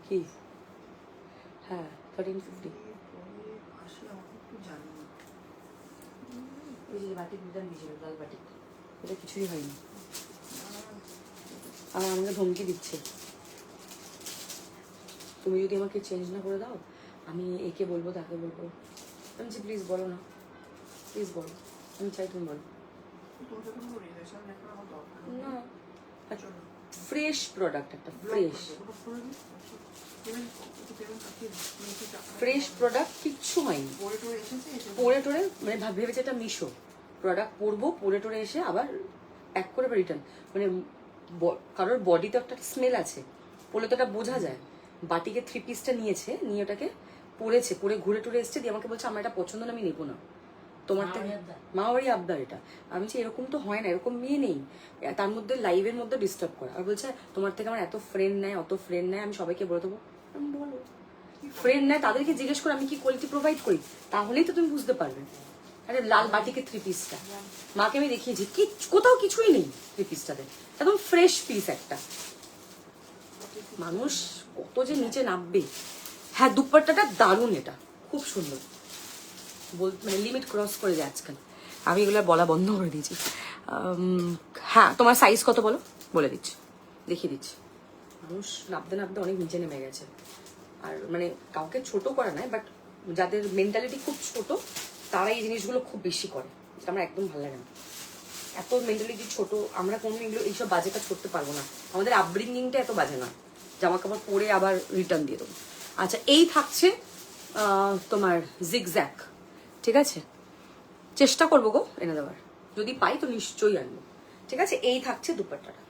কি হ্যাঁ 1350। এটা কিছুই হয়নি, আর আমাকে ধমকি দিচ্ছে, তুমি যদি আমাকে চেঞ্জ না করে দাও আমি একে বলবো তাকে বলবো। আমি প্লিজ বলো না, প্লিজ বলো, আমি চাই তুমি বলো না। ফ্রেশ প্রোডাক্ট, একটা ফ্রেশ প্রোডাক্ট, কিচ্ছু হয়নি পরে টোরে, মানে ভেবেছে এটা মিশো প্রোডাক্ট, পরবো পরে টোরে এসে আবার প্যাক করে রিটার্ন। মানে কারোর বডিতে একটা স্মেল আছে, পরে তো এটা বোঝা যায়। বাটিকে থ্রি পিসটা নিয়েছে, নিয়ে ওটাকে পরেছে, পরে ঘুরে টুরে এসছে, দিয়ে আমাকে বলছে আমার এটা পছন্দ না, আমি নেবো না। তোমার থেকে মা বাড়ি আবদার এটা। আমি বলছি এরকম তো হয় না, এরকম মেয়ে নেই, তার মধ্যে লাইভের মধ্যে ডিস্টার্ব করা। আর বলছে তোমার থেকে আমার এত ফ্রেন্ড নেয়, অত ফ্রেন্ড নেয়, আমি সবাইকে বলে দেবো। আমি বলো ফ্রেন্ড নেয়, তাদেরকে জিজ্ঞেস করে আমি কি কোয়ালিটি প্রোভাইড করি, তাহলেই তো তুমি বুঝতে পারবে। আরে লাল বাটিকে থ্রি পিসটা মাকে আমি দেখিয়েছি, কি কোথাও কিছুই নেই থ্রি পিসটাতে, একদম ফ্রেশ পিস একটা। মানুষ কত যে নিচে নামবে। হ্যাঁ দুপাট্টাটা দারুণ, এটা খুব সুন্দর, মানে লিমিট ক্রস করে যায় আজকাল, আমি এগুলো বলা বন্ধ করে দিয়েছি। হ্যাঁ তোমার সাইজ কত বলো, বলে দিচ্ছি, দেখিয়ে দিচ্ছি। মানুষ নামতে নামতে অনেক নিচে নেমে গেছে। আর মানে কাউকে ছোট করা নাই, বাট যাদের মেন্টালিটি খুব ছোট তারা এই জিনিসগুলো খুব বেশি করে, যেটা আমার একদম ভালো লাগে না। এত মেন্টালিটি ছোট, আমরা কোনো এগুলো এইসব বাজে কাজ করতে পারবো না, আমাদের আপব্রিঙ্গিংটা এত বাজে না, জামা কাপড় পরে আবার রিটার্ন দিয়ে দেবো। আচ্ছা এই থাকছে তোমার জিগজ্যাক, ঠিক আছে, চেষ্টা করবো গো এনে দেওয়ার, যদি পাই তো নিশ্চয়ই আনবো, ঠিক আছে। এই থাকছে দুপাট্টাটা,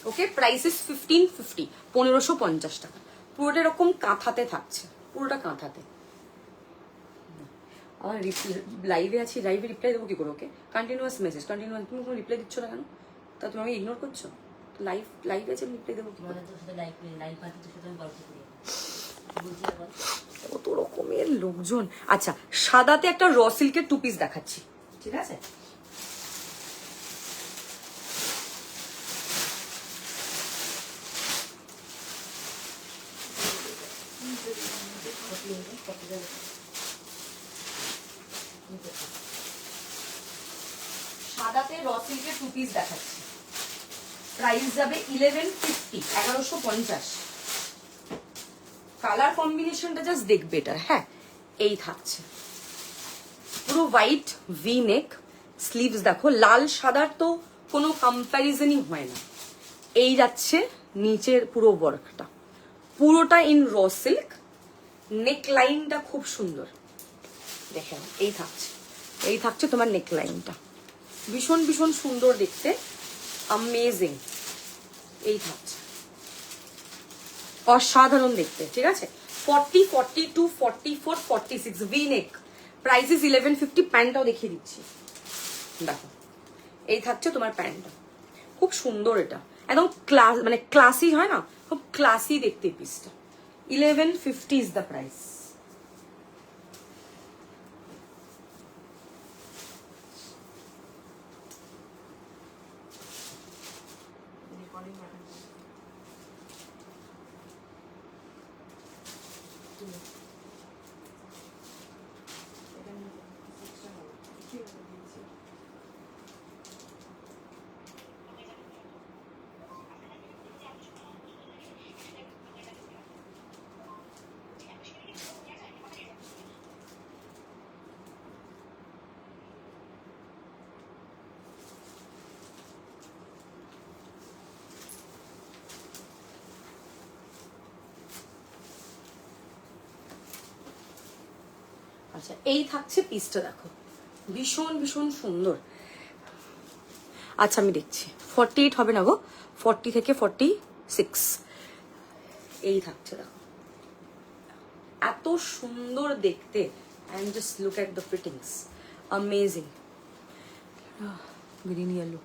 ওকে, প্রাইস ইস 1550, 1550 টাকা। পুরোটা এরকম কাঁথাতে থাকছে, পুরোটা কাঁথাতে। আমার লাইভে আছি, লাইভে রিপ্লাই দেবো কি করে? ওকে, কন্টিনিউয়াস মেসেজ, কন্টিনিউয়াস, তুমি কোনো রিপ্লাই দিচ্ছ না কেন? তা তুমি আমি ইগনোর করছো? লাইভ আছে, রিপ্লাই দেবো কি করে? কত রকমের লোকজন। আচ্ছা সাদাতে একটা র সিল্কের টু পিস দেখাচ্ছি, ঠিক আছে। সাদাতে র সিল্কের টু পিস দেখাচ্ছি, প্রাইস যাবে 1150, 1150। কালার কম্বিনেশনটা জাস্ট দেখবে এটা, হ্যাঁ এই থাকছে পুরো হোয়াইট ভি নেক, স্লিভস দেখো লাল সাদার তো কোনো কম্প্যারিজনই হয় না। এই যাচ্ছে নিচের পুরো ওয়ার্কটা, পুরোটা ইন র সিল্ক, নেক লাইনটা খুব সুন্দর দেখে নাও। এই থাকছে তোমার নেক লাইনটা, ভীষণ ভীষণ সুন্দর দেখতে, অ্যামেজিং। এই থাকছে অসাধারণ দেখতে, ঠিক আছে। 40, 42, 44, 46 ভি নেক, প্রাইস ইজ 1150। প্যান্টটাও দেখিয়ে দিচ্ছি, দেখো এই থাকছে তোমার প্যান্টটা, খুব সুন্দর। এটা একদম ক্লাস, মানে ক্লাসি হয় না, খুব ক্লাসি দেখতে পিসটা। 1150 ইজ দ্য প্রাইস। আচ্ছা এই থাকছে পিসটা, দেখো ভীষণ ভীষণ সুন্দর। আচ্ছা আমি দেখছি, 48 হবে না গো, 40 থেকে 46 এই থাকছে, দেখো এত সুন্দর দেখতে। And just look at the fittings, amazing. Green yellow,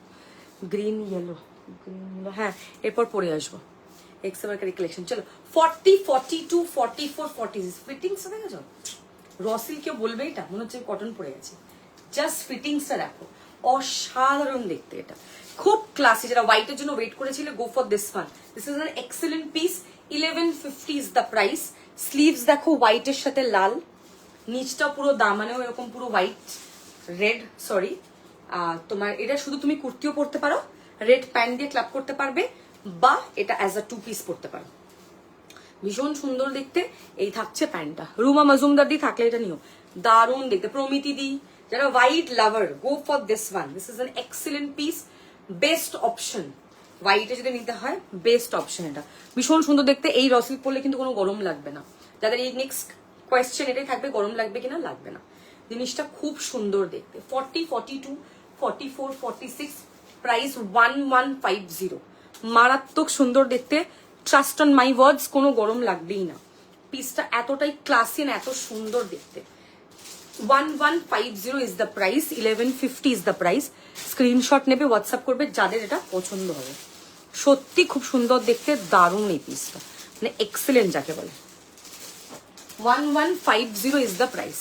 green yellow, green yellow, হ্যাঁ এরপর পরে আসবো এক্সেবারকারি কালেকশন। চলো 40, 42, 44, 46 ফিটিংস দেখেছো, রসিল কেউ বলবে এটা মনে হচ্ছে কটন পড়ে গেছে। জাস্ট ফিটিংসটা দেখো, অসাধারণ দেখতে, এটা খুব ক্লাসি। যারা হোয়াইটের জন্য ওয়েট করেছিল, গো for this one, this is an excellent piece. 1150 is the price. Sleeves দেখো হোয়াইটের সাথে লাল, নিচটা পুরো দামানেও এরকম পুরো হোয়াইট রেড, সরি তোমার এটা শুধু তুমি কুর্তিও পরতে পারো, রেড প্যান্ট দিয়ে ক্লাব করতে পারবে, বা এটা অ্যাজ আ 2 পিস পরতে পারো, ভীষণ সুন্দর দেখতে। এই থাকছে প্যান্টটা, রুমা মজুমদার দি থাকলে এটা নিও, দারুণ দেখতে। প্রমিতি দি, যারা white lover, go for this one, this is an excellent piece, best option. হোয়াইটে যদি নিতে হয় বেস্ট অপশন এটা, ভীষণ সুন্দর দেখতে। এই রসিল পরলে কিন্তু কোনো গরম লাগবে না। যাদের এই নেক্সট কোয়েশ্চেন এটাই থাকবে, গরম লাগবে কিনা, লাগবে না। জিনিসটা খুব সুন্দর দেখতে। 40, 42, 44, 46, প্রাইস 1150, মারাত্মক সুন্দর দেখতে। ট্রাস্ট অন মাই ওয়ার্ডস, কোনো গরম লাগবেই না। পিসটা এতটাই ক্লাসি, এত সুন্দর দেখতে। 1150 is the price, 1150 is the price. Screenshot নেবে, হোয়াটসঅ্যাপ করবে যাদের এটা পছন্দ হবে। সত্যি খুব সুন্দর দেখতে, দারুণ এই পিসটা, মানে এক্সেলেন্ট যাকে বলে। 1150 ইজ দ্য প্রাইস।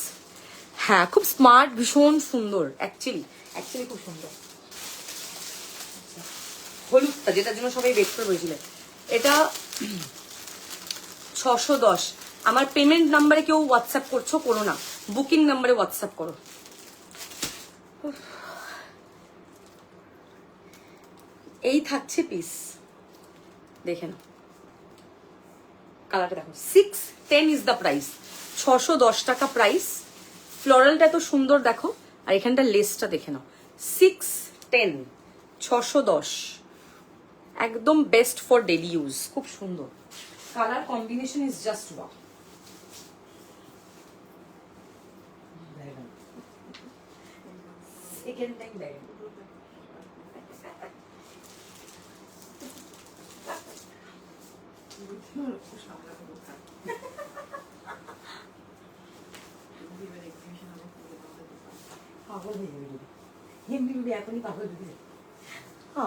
হ্যাঁ খুব স্মার্ট, ভীষণ সুন্দর, অ্যাকচুয়ালি খুব সুন্দর। হলুদটা যেটার জন্য সবাই ওয়েট করে বসেছিলেন, এটা 610। আমার পেমেন্ট নাম্বারে কেউ হোয়াটসঅ্যাপ করছো, করো না, বুকিং নাম্বারে হোয়াটসঅ্যাপ করো। এই থাকছে পিস, দেখে নাও কালারটা দেখো। 610 ইজ দ্য প্রাইস, 610 টাকা প্রাইস। ফ্লোরালটা এত সুন্দর দেখো, আর এখানটা লেসটা দেখে নাও। 610, 610, একদম বেস্ট ফর ডেলি ইউজ, খুব সুন্দর। Colour combination is just wow. Second time bag, পাগল হয়ে যাবে এমনি ভাবে, এখনই পাগল হয়ে যাবে।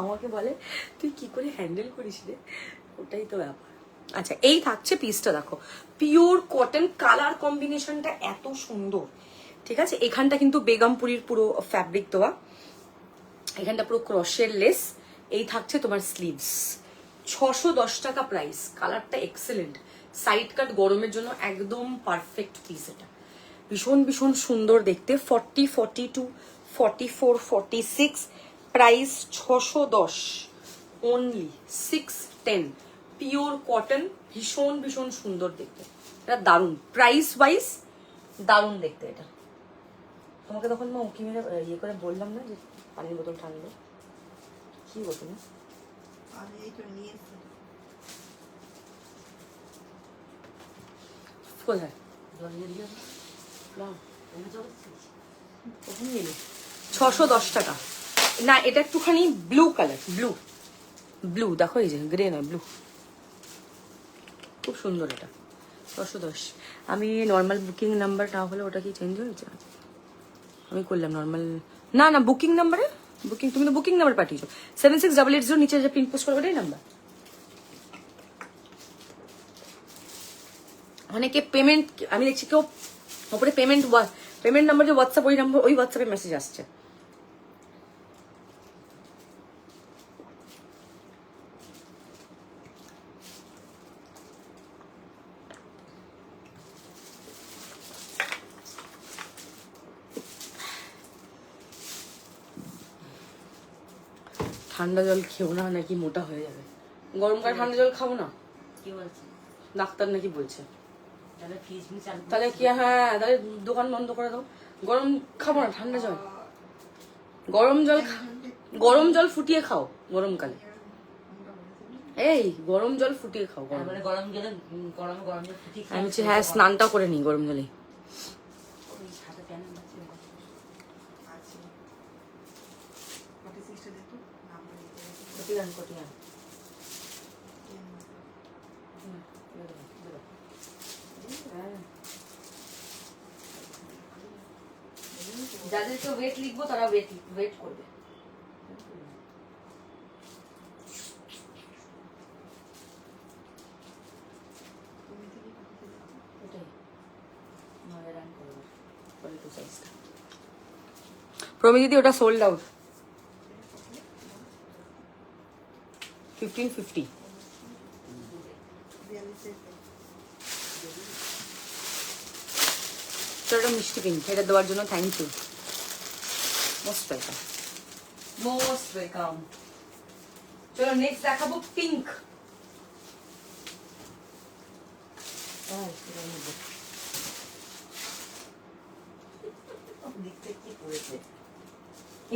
আমাকে বলে তুই কি করে হ্যান্ডেল করিস রে, ওটাই তো ব্যাপার। আচ্ছা এই থাকছে পিসটা, দেখো পিওর কটন, কালার কম্বিনেশনটা এত সুন্দর, ঠিক আছে। এখানটা কিন্তু বেগমপুরির পুরো ফ্যাব্রিক দেওয়া, এখানটা পুরো ক্রশের লেস। এই থাকছে তোমার স্লিভস, 610 টাকা প্রাইস। কালারটা এক্সেলেন্ট, সাইড কাট গরমের জন্য একদম পারফেক্ট পিস এটা, ভীষণ ভীষণ সুন্দর দেখতে। 40, 42, 44, 46, প্রাইস 610 অনলি। 610, পিওর কটন, ভীষণ ভীষণ সুন্দর দেখতে, এটা দারুণ। প্রাইস ওয়াইজ দারুণ দেখতে এটা। তোমাকে তখন মা উঁকি মেরে ইয়ে করে বললাম না যে পানির বোতল টানলো, কি গো তুমি? কোথায় 610 টাকা। না এটা একটুখানি ব্লু কালার, ব্লু ব্লু দেখো, এই যে গ্রে নয়, ব্লু, খুব সুন্দর এটা। 610। আমি নর্মাল বুকিং নাম্বার না হলে ওটা কি চেঞ্জ হয়েছে? আমি করলাম নর্মাল, না না বুকিং নাম্বারে, বুকিং তুমি তো বুকিং নাম্বার পাঠিয়েছো 7688 নিচে যে পিন পোস্ট করবে ওটাই নাম্বার। অনেকে পেমেন্ট, আমি দেখছি কেউ ওপরে পেমেন্ট নাম্বার যে হোয়াটসঅ্যাপ, ওই নাম্বার, ওই হোয়াটসঅ্যাপে মেসেজ আসছে। ঠান্ডা জল খেও না, নাকি মোটা হয়ে যাবে। গরমকালে ঠান্ডা জল খাবো না, কি বলছে ডাক্তার নাকি বলছে। তাহলে ফ্রিজ মি চালু তাহলে কি, হ্যাঁ তাহলে দোকান বন্ধ করে দাও। গরম খাবো না, ঠান্ডা জল, গরম জল ফুটিয়ে খাও গরমকালে। এই গরম জল ফুটিয়ে খাও গরম। মানে গরম জলে গরম জল ফুটিয়ে আমি বলছি হ্যাঁ, স্নানটা করে নিই গরম জলে। ওই সাদা প্যান আছে কটিয়ান কটিয়ান যাদেরকে ওয়েট লিখবো তারা ওয়েট করবে। প্রমিদিদি ওটা সোল্ড আউট, 1550। এটা মিষ্টি পিঙ্ক, এটা দেওয়ার জন্য thank you, most welcome, most welcome. চলো নেক্সট দেখাবো পিঙ্ক।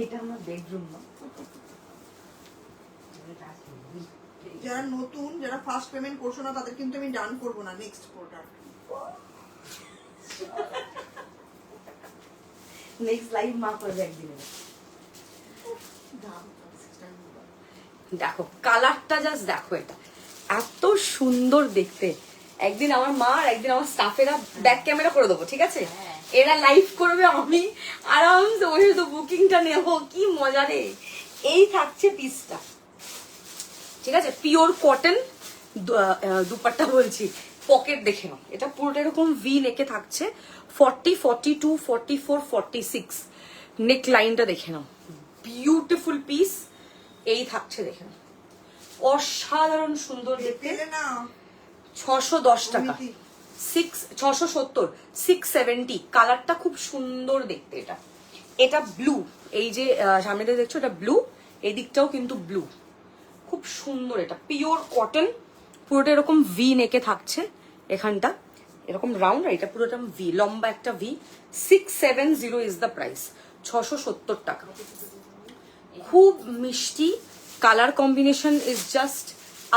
এটা আমার বেডরুম না, যারা নতুন, যারা ফার্স্ট পেমেন্ট করছো না তাদের কিন্তু আমি ডান করবো না নেক্সট প্রোডাক্ট। নেক্সট লাইভ মা করবে একদিনে। দেখো কালারটা জাস্ট দেখো, এটা এত সুন্দর দেখতে। একদিন আমার মা আর একদিন আমার স্টাফেরা ব্যাক ক্যামেরা করে দেবো, ঠিক আছে? এরা লাইভ করবে, আমি আরামসে বসে তো বুকিংটা নেবো, কি মজা রে। এই থাকছে পিসটা, ঠিক আছে? পিওর কটন দুপাট্টা, বলছি পকেট দেখে নাও, এটা পুরোটা এরকম ভি নেকে থাকছে। 40, 42, 44, 46 নেক লাইনটা দেখে নাও, বিউটিফুল পিস। এই থাকছে দেখে নাও, অসাধারণ সুন্দর দেখতে। 610 টাকা, 670, 670। কালারটা খুব সুন্দর দেখতে। এটা ব্লু, এই যে সামনেটা দেখছো এটা ব্লু, এই দিকটাও কিন্তু ব্লু, খুব সুন্দর। এটা পিওর কটন, পুরোটা এরকম ভি নেকে থাকছে, এখানটা এরকম রাউন্ড, আর এটা পুরোটা ভি, লম্বা একটা ভি। 670 ইজ দ্য প্রাইস, 670 টাকা। খুব মিষ্টি colour combination, is just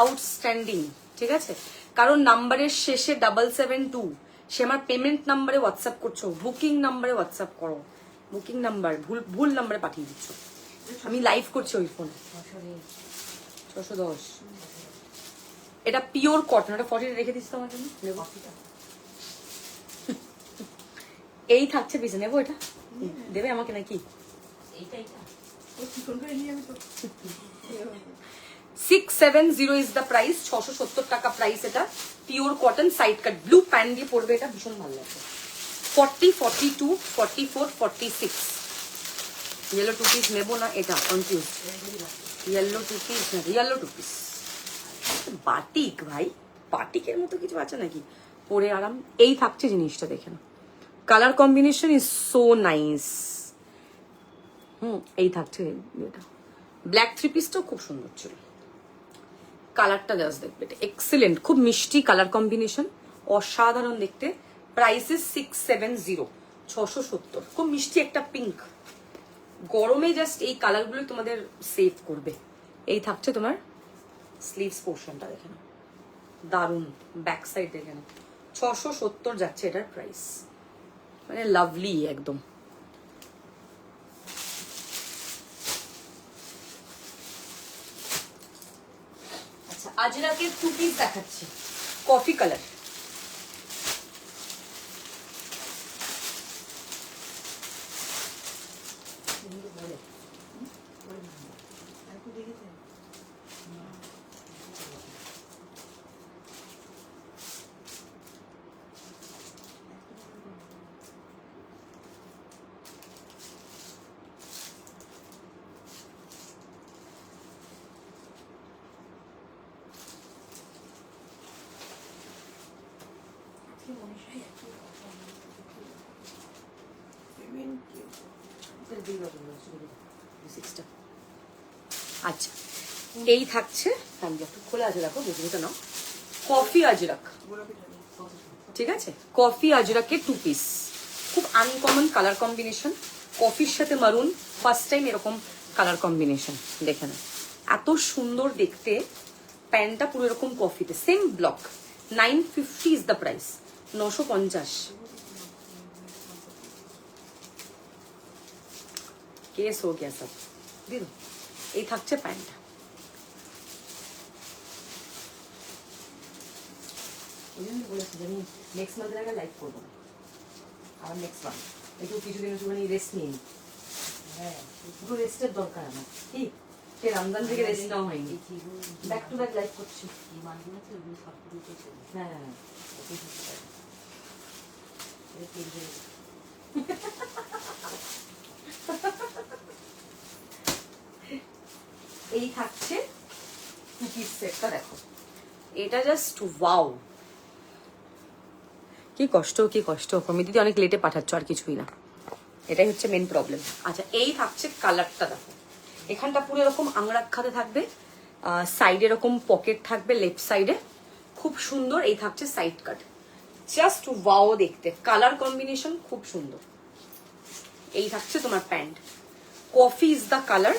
outstanding, ঠিক আছে? কারণ নাম্বারের শেষে 772, সে আমার পেমেন্ট নাম্বারে হোয়াটসঅ্যাপ করছো, বুকিং নাম্বারে হোয়াটসঅ্যাপ করো, বুকিং নাম্বার ভুল নাম্বারে পাঠিয়ে দিচ্ছ। আমি লাইভ করছি ওই ফোনে। 610, এটা পিওর কটন। এটা 40 রেখে দিচ্ছি তোমার জন্য, নেবো। এই থাকছে পিছে, নেবো এটা? দেবে আমাকে নাকি? 670 ইজ দ্য প্রাইস, 670 টাকা প্রাইস। এটা পিওর কটন, সাইড কাট, ব্লু প্যান্ট দিয়ে পরবে, এটা ভীষণ ভালো লাগবে। 40, 42, 44, 46 ইয়েলো টু পিস নেবো না, এটা কনফিউজ। ইয়েলো টু পিস না, ইয়েলো টু পিস। বাটিক ভাই, বাটিকের মতো কিছু আছে নাকি পরে আরাম। এই থাকছে জিনিসটা দেখে না, colour combination is so nice. এই থাকছে এটা, ব্ল্যাক থ্রি পিসটাও খুব সুন্দর ছিল। কালারটা জাস্ট দেখবে, এটা এক্সিলেন্ট, খুব মিষ্টি কালার কম্বিনেশন, অসাধারণ দেখতে। প্রাইস ইজ 670, 670, খুব মিষ্টি একটা পিঙ্ক। গরমে জাস্ট এই কালারগুলো তোমাদের সেভ করবে। এই থাকছে তোমার স্লিভস পোর্শনটা, দেখে নাও, দারুণ। ব্যাক সাইড দেখে নাও, 670 যাচ্ছে এটার প্রাইস, মানে লাভলি একদম। আচ্ছা, আজরাকে 2 পিস দেখাচ্ছি, কফি কালার। আচ্ছা, এই থাকছে, আমি একটু খোলা আছে, দেখো বুঝতে নাও, কফি আজরাক, ঠিক আছে? কফি আজরাকে 2 পিস, খুব আনকমন কালার কম্বিনেশন, কফির সাথে মারুন, ফার্স্ট টাইম এরকম কালার কম্বিনেশন, দেখে না এত সুন্দর দেখতে। প্যান্টটা পুরো এরকম কফিতে, same block, 950 is the price, 950। Case হো গিয়া সব, দিন। এই থাকছে প্যান্টটা, বলেছি যে আমি নেক্সট মান্থের আগে লাইভ করবো না, আবার নেক্সট মান্থ একটু কিছুদিন একটুখানি রেস্ট নিই। হ্যাঁ, পুরো রেস্টের দরকার আমার, কি সে রমজান থেকে রেস্ট নেওয়া হয়নি, ব্যাক টু ব্যাক লাইভ করছি। হ্যাঁ, এই থাকছে 2 পিস সেটটা, দেখো এটা জাস্ট ওয়াও। কি কষ্ট আমি দিদি অনেক লেটে পাঠাচ্ছ, আর কিছুই না, এটাই হচ্ছে মেন প্রবলেম। আচ্ছা, এই থাকছে কালারটা, দেখো এখানটা পুরো এরকম আংরাক্ষাতে থাকবে, সাইডে এরকম পকেট থাকবে লেফট সাইডে, খুব সুন্দর। এই থাকছে সাইড কাট, জাস্ট ওয়াও দেখতে, কালার কম্বিনেশন খুব সুন্দর। এই থাকছে তোমার pant, coffee is the colour.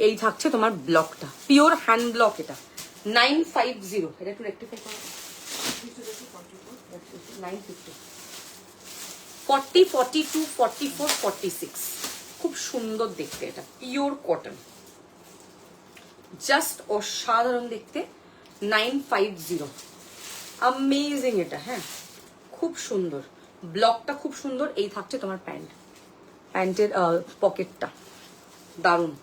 এই থাকছে তোমার ব্লকটা, পিওর হ্যান্ড ব্লক, এটা 950, এটা একটু রেক্টিফাই করো, 950, 40, 42, 44, 46, খুব সুন্দর দেখতে, এটা পিওর কটন, জাস্ট অসাধারণ দেখতে, 950, অ্যামেজিং এটা। হ্যাঁ, খুব সুন্দর, ব্লকটা খুব সুন্দর। এই থাকছে তোমার প্যান্ট, প্যান্টের পকেটটা দারুণ।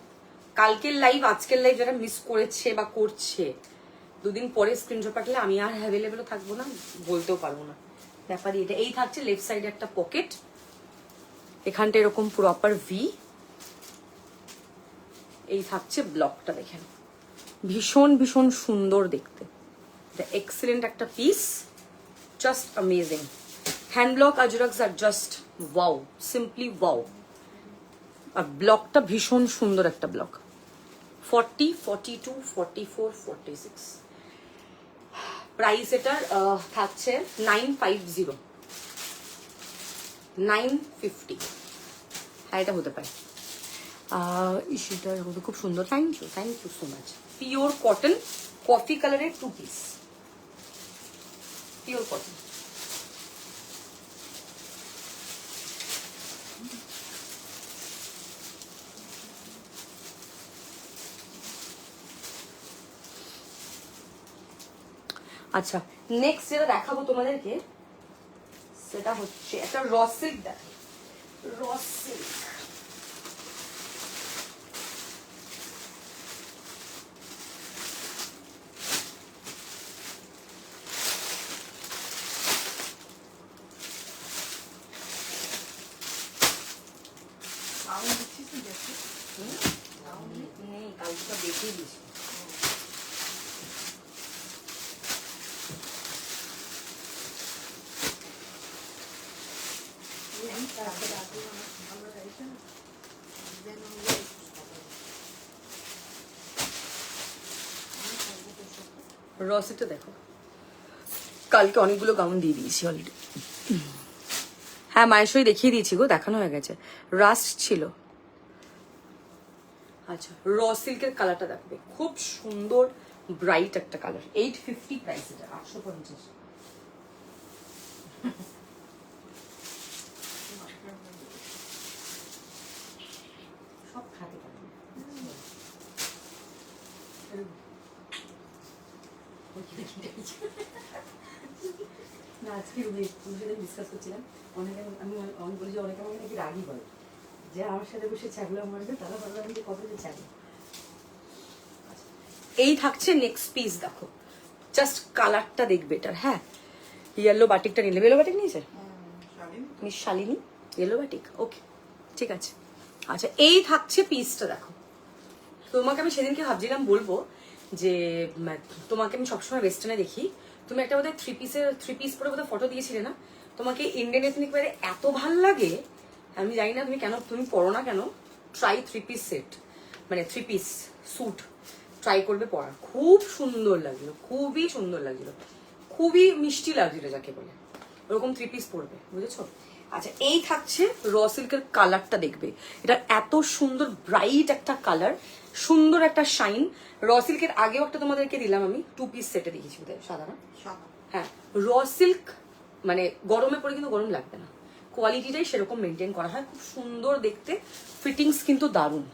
কালকের লাইভ আজকের লাইভ যারা মিস করেছে বা করছে, 2 দিন পরে স্ক্রিনশট পাঠালে আমি আর অ্যাভেলেবেলও থাকবো না, বলতেও পারবো না ব্যাপারই এটা। এই থাকছে লেফট সাইডে একটা পকেট, এখানটা এরকম প্রপার ভি। এই থাকছে ব্লকটা, দেখেন ভীষণ ভীষণ সুন্দর দেখতে, এটা এক্সেলেন্ট একটা piece, just amazing. Hand block Ajraks আর জাস্ট ওয়াও, সিম্পলি ওয়াও। আর ব্লকটা ভীষণ সুন্দর একটা ব্লক, 40, 42, 44, 46, প্রাইস এটার থাকছে 950, 950। হ্যাঁ, এটা হতে পারে, সেটা খুব সুন্দর। Thank you so much. Pure cotton, coffee কালারের 2 পিস, পিওর কটন। আচ্ছা, নেক্সট যেটা দেখাবো তোমাদেরকে, সেটা হচ্ছে একটা র সিল্ক। দেখো র সিল্ক, নেই, কালকে দেখিয়ে দিচ্ছি। রসিটা দেখো, কালকে অনেকগুলো গাউন দিয়ে দিয়েছি অলরেডি। হ্যাঁ মায়েশ্বরী দেখিয়ে দিয়েছি গো, দেখানো হয়ে গেছে, রাস্ট ছিল। আচ্ছা র সিল্কের কালারটা দেখবে, খুব সুন্দর ব্রাইট একটা কালার, 850 প্রাইস, এটা 850। সব খাতে পারবে না। আজকে ডিসকাস করছিলাম, অনেকে আমি বলি যে অনেকে আমাকে নাকি রাগই বলে, যে আমার সাথে বসে ছ্যাগলা মারবে তারা ভাববে আমি যে কত যে ছ্যাগলা। এই থাকছে নেক্সট পিস, দেখো জাস্ট কালারটা দেখবে এটার। হ্যাঁ ইয়েলো বাটিকটা নিলে, ইয়েলো বাটিক নিয়েছে মিস শালিনী, ইয়েলো বাটিক, ওকে ঠিক আছে। আচ্ছা এই থাকছে পিসটা, দেখো তোমাকে আমি সেদিনকে ভাবছিলাম বলবো যে তোমাকে আমি সবসময় ওয়েস্টার্নে দেখি, তুমি একটা বোধহয় থ্রি পিস পরে বোধহয় ফটো দিয়েছিলে না, তোমাকে ইন্ডিয়ান এথনিক ওয়্যারে এত ভাল লাগে, আমি জানি না তুমি কেন তুমি পরো না কেন। ট্রাই 3 পিস সেট, মানে 3 পিস স্যুট ট্রাই করবে পরা, খুব সুন্দর লাগলো, খুবই সুন্দর লাগছিল, খুবই মিষ্টি লাগছিল যাকে বলে, ওরকম 3 পিস পরবে, বুঝেছো। আচ্ছা এই থাকছে র সিল্কের কালারটা দেখবে, এটা এত সুন্দর ব্রাইট একটা কালার, সুন্দর একটা শাইন। র সিল্কের আগেও একটা তোমাদেরকে দিলাম আমি, 2 পিস সেটে দেখেছি বোধহয়, সাদা না? হ্যাঁ র সিল্ক মানে গরমে পরে কিন্তু গরম লাগবে না, কোয়ালিটিটাই সেরকম মেনটেন করা হয়, খুব সুন্দর দেখতে, ফিটিংস কিন্তু দারুণ।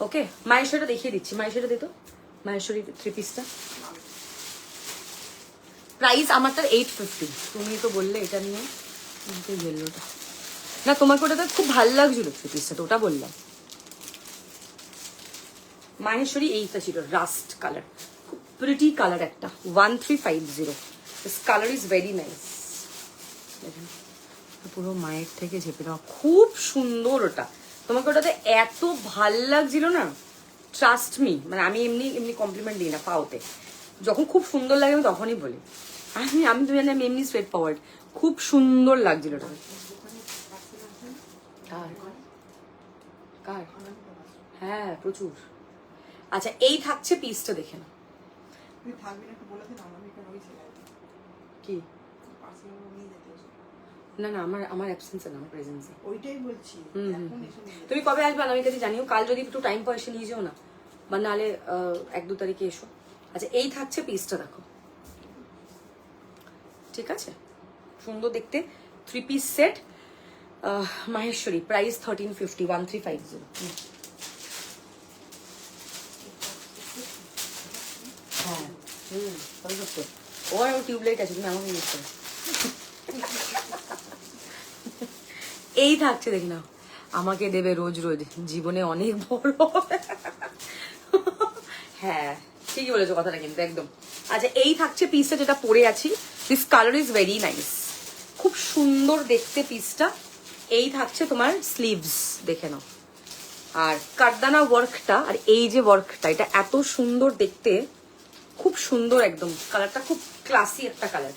ওকে মায়েশ্বরীটা দেখিয়ে দিচ্ছি, মায়েশ্বরীটা দিত, মায়েশ্বরী 3 পিসটা প্রাইস আমারটার 850। তুমি তো বললে এটা নিয়ে ইয়েলোটা না, তোমাকে ওটাতে খুব ভালো লাগছিল 3 পিসটা, তো ওটা বললাম। মাহেশ্বরী এইটা ছিল রাস্ট কালার, খুব প্রিটি কালার একটা, 1350। This colour is very nice, পুরো মায়ের থেকে ঝেপে দেওয়া, খুব সুন্দর ওটা, তোমাকে ওটাতে এত ভাল লাগছিল না, ট্রাস্ট মি, মানে আমি এমনি এমনি কমপ্লিমেন্ট দিই না পাওতে, যখন খুব সুন্দর লাগে আমি তখনই বলি, আমি তুমি জানি আমি এমনি স্ট্রেট ফরওয়ার্ড, খুব সুন্দর লাগছিল ওটা। কার? হ্যাঁ প্রচুর। আচ্ছা এই থাকছে পিসটা, দেখে না কি, না না আমার অ্যাবসেন্সে না, আমার প্রেজেন্সে, ওইটাই বলছি। তুমি কবে আসবে আমি কাছে জানিও, কাল যদি একটু টাইম পাও এসে নিয়ে যেও না, বা নাহলে 1-2 তারিখে এসো। আচ্ছা এই থাকছে পিসটা, দেখো ঠিক আছে, সুন্দর দেখতে, 3 পিস সেট, মাহেশ্বরী, প্রাইস 1350, 1350। হ্যাঁ ও টিউবলাইট আছে, তুমি আমাকে ইউজ করো। এই থাকছে দেখি না, আমাকে দেবে রোজ রোজ, জীবনে অনেক বড়। হ্যাঁ ঠিকই বলেছো কথাটা কিন্তু একদম। আচ্ছা এই থাকছে পিসটা যেটা পরে আছি, this colour is very nice, খুব সুন্দর দেখতে পিসটা। এই থাকছে তোমার স্লিভস, দেখে নাও, আর কারদানা ওয়ার্কটা, আর এই যে ওয়ার্কটা, এটা এত সুন্দর দেখতে, খুব সুন্দর একদম, কালারটা খুব ক্লাসি একটা কালার।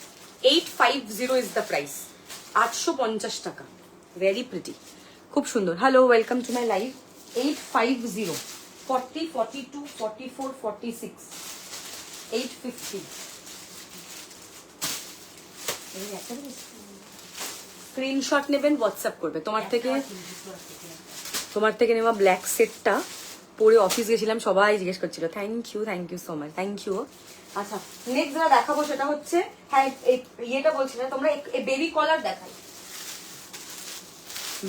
850 ইজ দ্য প্রাইস, 850 টাকা, ভেরি প্রিটি, খুব সুন্দর। Hello welcome to my live. 850, 40, 42, 44, 46, 850। Screenshot নেবেন, হোয়াটসঅ্যাপ করবে। তোমার থেকে নেওয়া ব্ল্যাক সেটটা পরে অফিস গেছিলাম, সবাই জিজ্ঞেস করছিল, thank you so much, thank you. আচ্ছা নেক্সট যেটা দেখাবো সেটা হচ্ছে, হ্যাঁ ইয়েটা বলছিলে তোমরা, বেবি কলার দেখাই,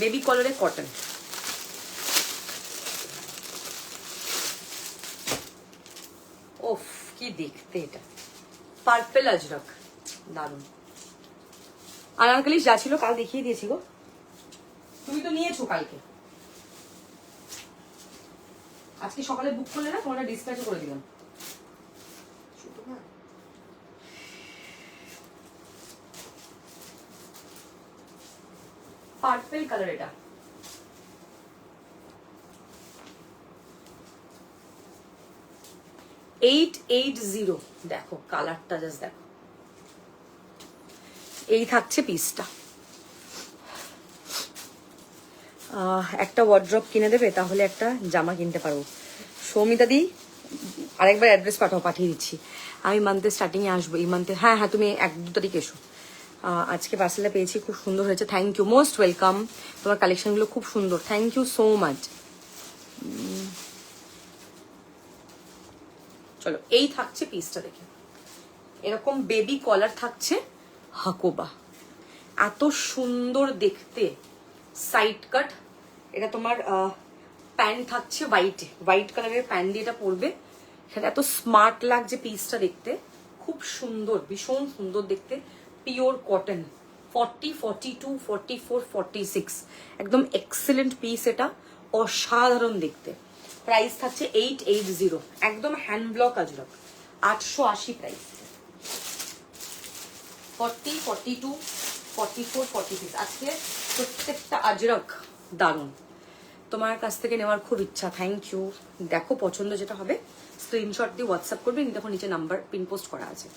বেবি কলারে কটন, ওফ কি দেখতে, এটা পার্পেল আজরক, দারুন। আনারকলি যা ছিল কাল দেখিয়ে দিয়েছি গো, তুমি তো নিয়েছো কালকে, আজকে সকালে বুক করলে না, তোমার ডিসপ্যাচও করে দিলাম। পার্পল কালার এটা, $880, দেখো কালারটা জাস্ট দেখো। এই থাকছে পিসটা, একটা ওয়ার্ড্রপ কিনে দেবে, তাহলে একটা জামা কিনতে পারবো। সৌমিতা দি আরেকবার অ্যাড্রেস পাঠিয়ে দিচ্ছি, আমি মান্থের স্টার্টিংয়ে আসবো, এই মান্থে। হ্যাঁ তুমি 1-2 তারিখ এসো, আজকে পার্সেলটা পেয়েছি, খুব সুন্দর হয়েছে, থ্যাংক ইউ, মোস্ট ওয়েলকাম। তোমার কালেকশনগুলো খুব সুন্দর, থ্যাংক ইউ সো মাচ। চলো, এই থাকছে পিসটা, দেখে এরকম বেবি কলার থাকছে, হাকোবা, এত সুন্দর দেখতে, সাইড কাট। এটা তোমার প্যান্ট থাকছে হোয়াইট কালারের প্যান্ট দিয়ে এটা পরবে, সেটা এত স্মার্ট লাগছে পিসটা দেখতে, খুব সুন্দর, ভীষণ সুন্দর দেখতে, পিওর কটন। 40, 42, 44, 46 একদম এক্সেলেন্ট পিস, এটা অসাধারণ দেখতে। প্রাইস থাকছে 880, একদম হ্যান্ড ব্লক আজরক, 880 প্রাইস। 40, 42, 44, 46 আজকে প্রত্যেকটা আজরক দারুণ। তোমার কাছ থেকে নেওয়ার খুব ইচ্ছা, থ্যাংক ইউ। দেখো পছন্দ যেটা হবে স্ক্রিনশট দিয়ে হোয়াটসঅ্যাপ করবে, দেখো নিচে নাম্বার পিন পোস্ট করা আছে।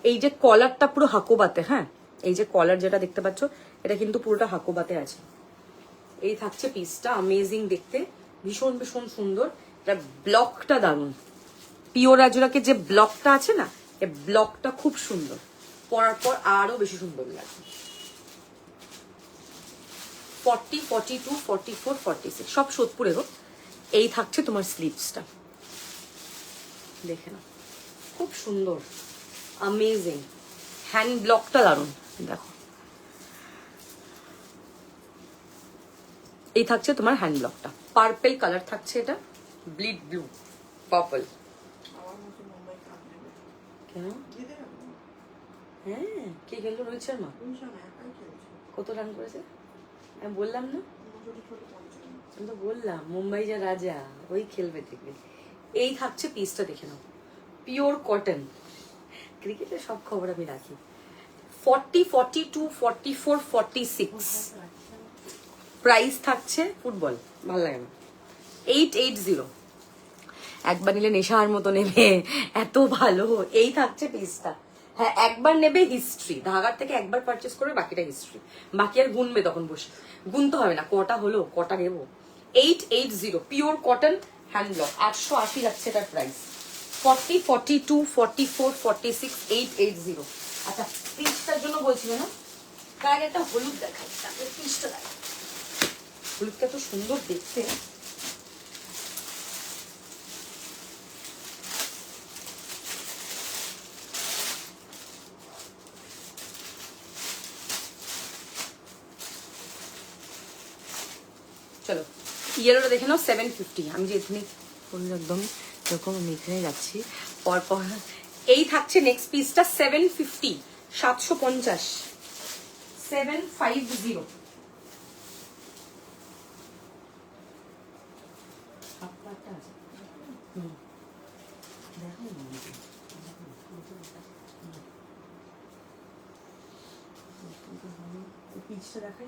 এই যে কলারটা পুরো হাকোবাতে, হ্যাঁ এই যে কলার যেটা দেখতে পাচ্ছ এটা কিন্তু পুরোটা হাকোবাতে আছে। এই থাকছে পিসটা, অ্যামেজিং দেখতে, ভীষণ ভীষণ সুন্দর। এটা ব্লকটা দারুণ, পিওর আজরাকের যে ব্লকটা আছে না, এই ব্লকটা খুব সুন্দর, পরার পর আরো বেশি সুন্দর লাগে। 40, 42, 44, 46 সব সোদপুরে গো। এই থাকছে তোমার স্লিভসটা, দেখে নাও, খুব সুন্দর, অ্যামেজিং। হ্যান্ড ব্লকটা দারুণ, দেখো এই থাকছে তোমার হ্যান্ড ব্লকটা, পার্পল কালার থাকছে, এটা ব্লিড ব্লু পার্পল। কেন? হ্যাঁ, কে খেললো? রোহিত শর্মা। কত রান করেছে? আমি বললাম না, আমি তো বললাম মুম্বাই যা রাজা, ওই খেলবে দেখবে। এই থাকছে পিসটা, দেখে নাও, পিওর কটন, ক্রিকেটের সব খবর আমি রাখি। 40, 42, 44, 46 প্রাইস থাকছে, ফুটবল ভালো লাগে না, 880। একবার নিলে নেশার মতো নেবে, এত ভালো। এই থাকছে পিসটা, হ্যাঁ একবার নেবে, হিস্ট্রি, ধাগার থেকে একবার পারচেস করবে, বাকিটা হিস্ট্রি, বাকি আর গুনবে, তখন বসে গুনতে হবে না কটা হলো কটা নেবো। 880 পিওর কটন হ্যান্ড ব্লক, 880 যাচ্ছে এটার প্রাইস। 40, 42, 44, 46, 880। আচ্ছা পিসটার জন্য বলছিল না, তার আগে একটা হলুদ দেখাই, তারপরে পিসটা দেখাই। হলুদটা তো সুন্দর দেখতে, চলো ইয়েলোটা দেখে নাও, 750। আমি যে এখানে একদম এরকম আমি এখানে যাচ্ছি পরপর। এই থাকছে নেক্সট পিসটা, 750, 750, 750। পিসটা দেখাই,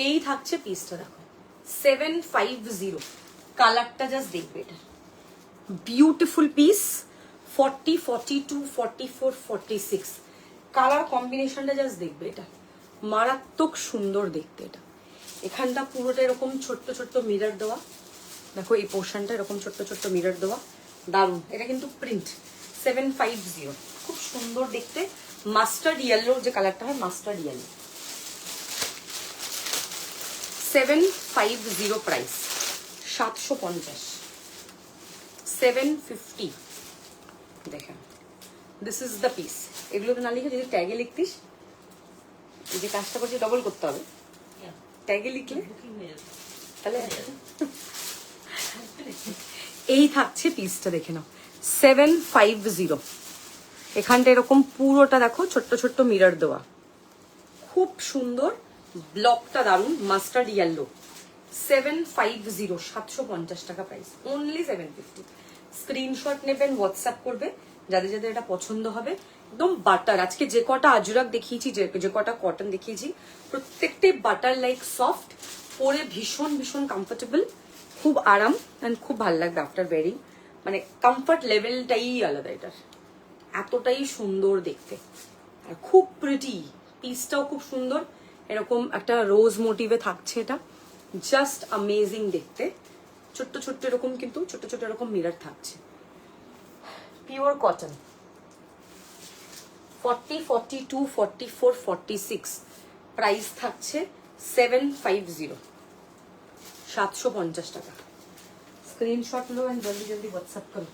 এই থাকছে পিসটা, দেখো 750, কালারটা জাস্ট দেখবে, এটা বিউটিফুল পিস। 40, 42, 44, 46 কালার কম্বিনেশনটা জাস্ট দেখবে, এটা মারাত্মক সুন্দর দেখতে। এটা এখানটা পুরোটা এরকম ছোট্ট ছোট্ট মিরর দেওয়া, দেখো এই পোর্শনটা এরকম ছোট্ট ছোট্ট মিরর দেওয়া, দারুণ। এটা কিন্তু প্রিন্ট, 750, খুব সুন্দর দেখতে, মাস্টার্ড ইয়েলো যে কালারটা হয়, মাস্টার্ড ইয়েলো। 750 প্রাইস, 750, 750 দেখেন, দিস ইজ দ্য পিস। এগুলো তো না লিখে যদি ট্যাগে লিখতিস, এই যে কাজটা করছি ডবল করতে হবে, ট্যাগে লিখলে তাহলে। এই থাকছে পিসটা, দেখে নাও, 750। এখানটা এরকম পুরোটা দেখো ছোট্ট ছোট্ট মিরর দেওয়া, খুব সুন্দর, ব্লকটা দারুন, মাস্টার্ড ইয়েলো। 750, 750 টাকা প্রাইস, অনলি 750। স্ক্রিনশট নেবেন, হোয়াটসঅ্যাপ করবে, যাদের যাদের এটা পছন্দ হবে। একদম বাটার, আজকে যে কটা আজরাক দেখিয়েছি, যে কটা কটন দেখিয়েছি, প্রত্যেকটাই বাটার লাইক সফট, পরে ভীষণ ভীষণ কমফোর্টেবল, খুব আরাম, অ্যান্ড খুব ভালো লাগবে আফটার ওয়ারিং, মানে কমফর্ট লেভেলটাই আলাদা এটার, এতটাই সুন্দর দেখতে, আর খুব প্রিটি, পিসটাও খুব সুন্দর। এরকম একটা রোজ মোটিভে থাকছে, এটা জাস্ট অ্যামেজিং দেখতে। ছোট্ট ছোট্ট এরকম, কিন্তু ছোট্ট ছোট্ট এরকম মিরর থাকছে, পিওর কটন। 40, 42, 44, 46 প্রাইস থাকছে 750, 750 টাকা। स्क्रीनशॉट लो एंड जल्दी जल्दी व्हाट्सएप करो।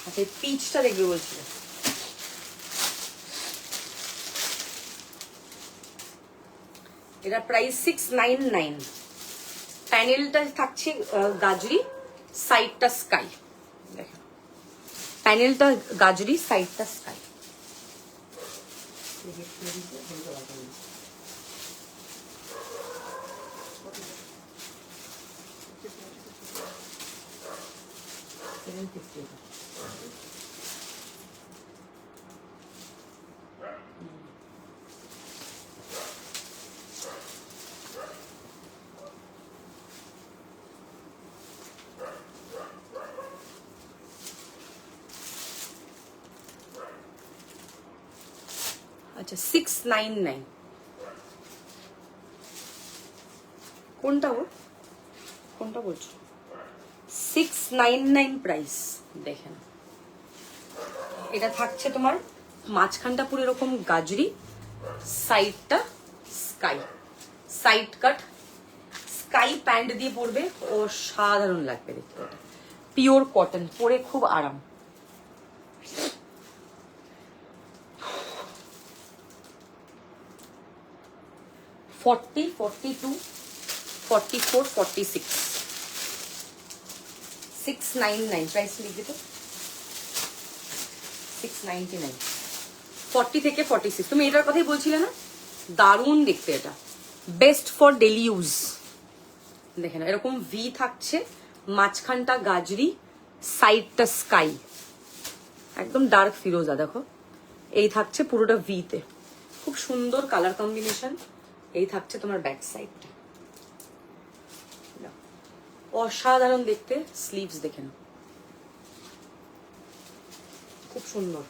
আচ্ছা পিচটা দেখবে বলছিল, এটা প্রাইস 699। প্যানেলটা থাকছে গাজরি, সাইডটা স্কাই। দেখেন প্যানেলটা গাজরি, সাইডটা স্কাই। আচ্ছা 699 কোনটা ও, কোনটা বলছো? 699 প্রাইস। দেখেন এটা থাকছে তোমার মাঝখানটা পুরো এরকম গাজরি, সাইডটা স্কাই, সাইড কাট স্কাই প্যান্ট দিয়ে পরবে, ও সাধারণ লাগবে দেখতে। এটা পিওর কটন, পরে খুব আরাম। ফর্টি, 42, 44, 46 699 প্রাইস লিখবে তো, 699। 40 থেকে 46 তুমি এটার কথাই বলছিলে না? দারুণ দেখতে, এটা বেস্ট ফর ডেলি ইউজ। দেখেন এরকম ভি থাকছে, মাঝখানটা গাজরি, সাইডটা স্কাই, একদম ডার্ক ফিরোজা। দেখো এই থাকছে পুরোটা ভিতে, খুব সুন্দর কালার কম্বিনেশন। এই থাকছে তোমার ব্যাক সাইডটা, অসাধারণ দেখতে। স্লিভস দেখেন খুব সুন্দর,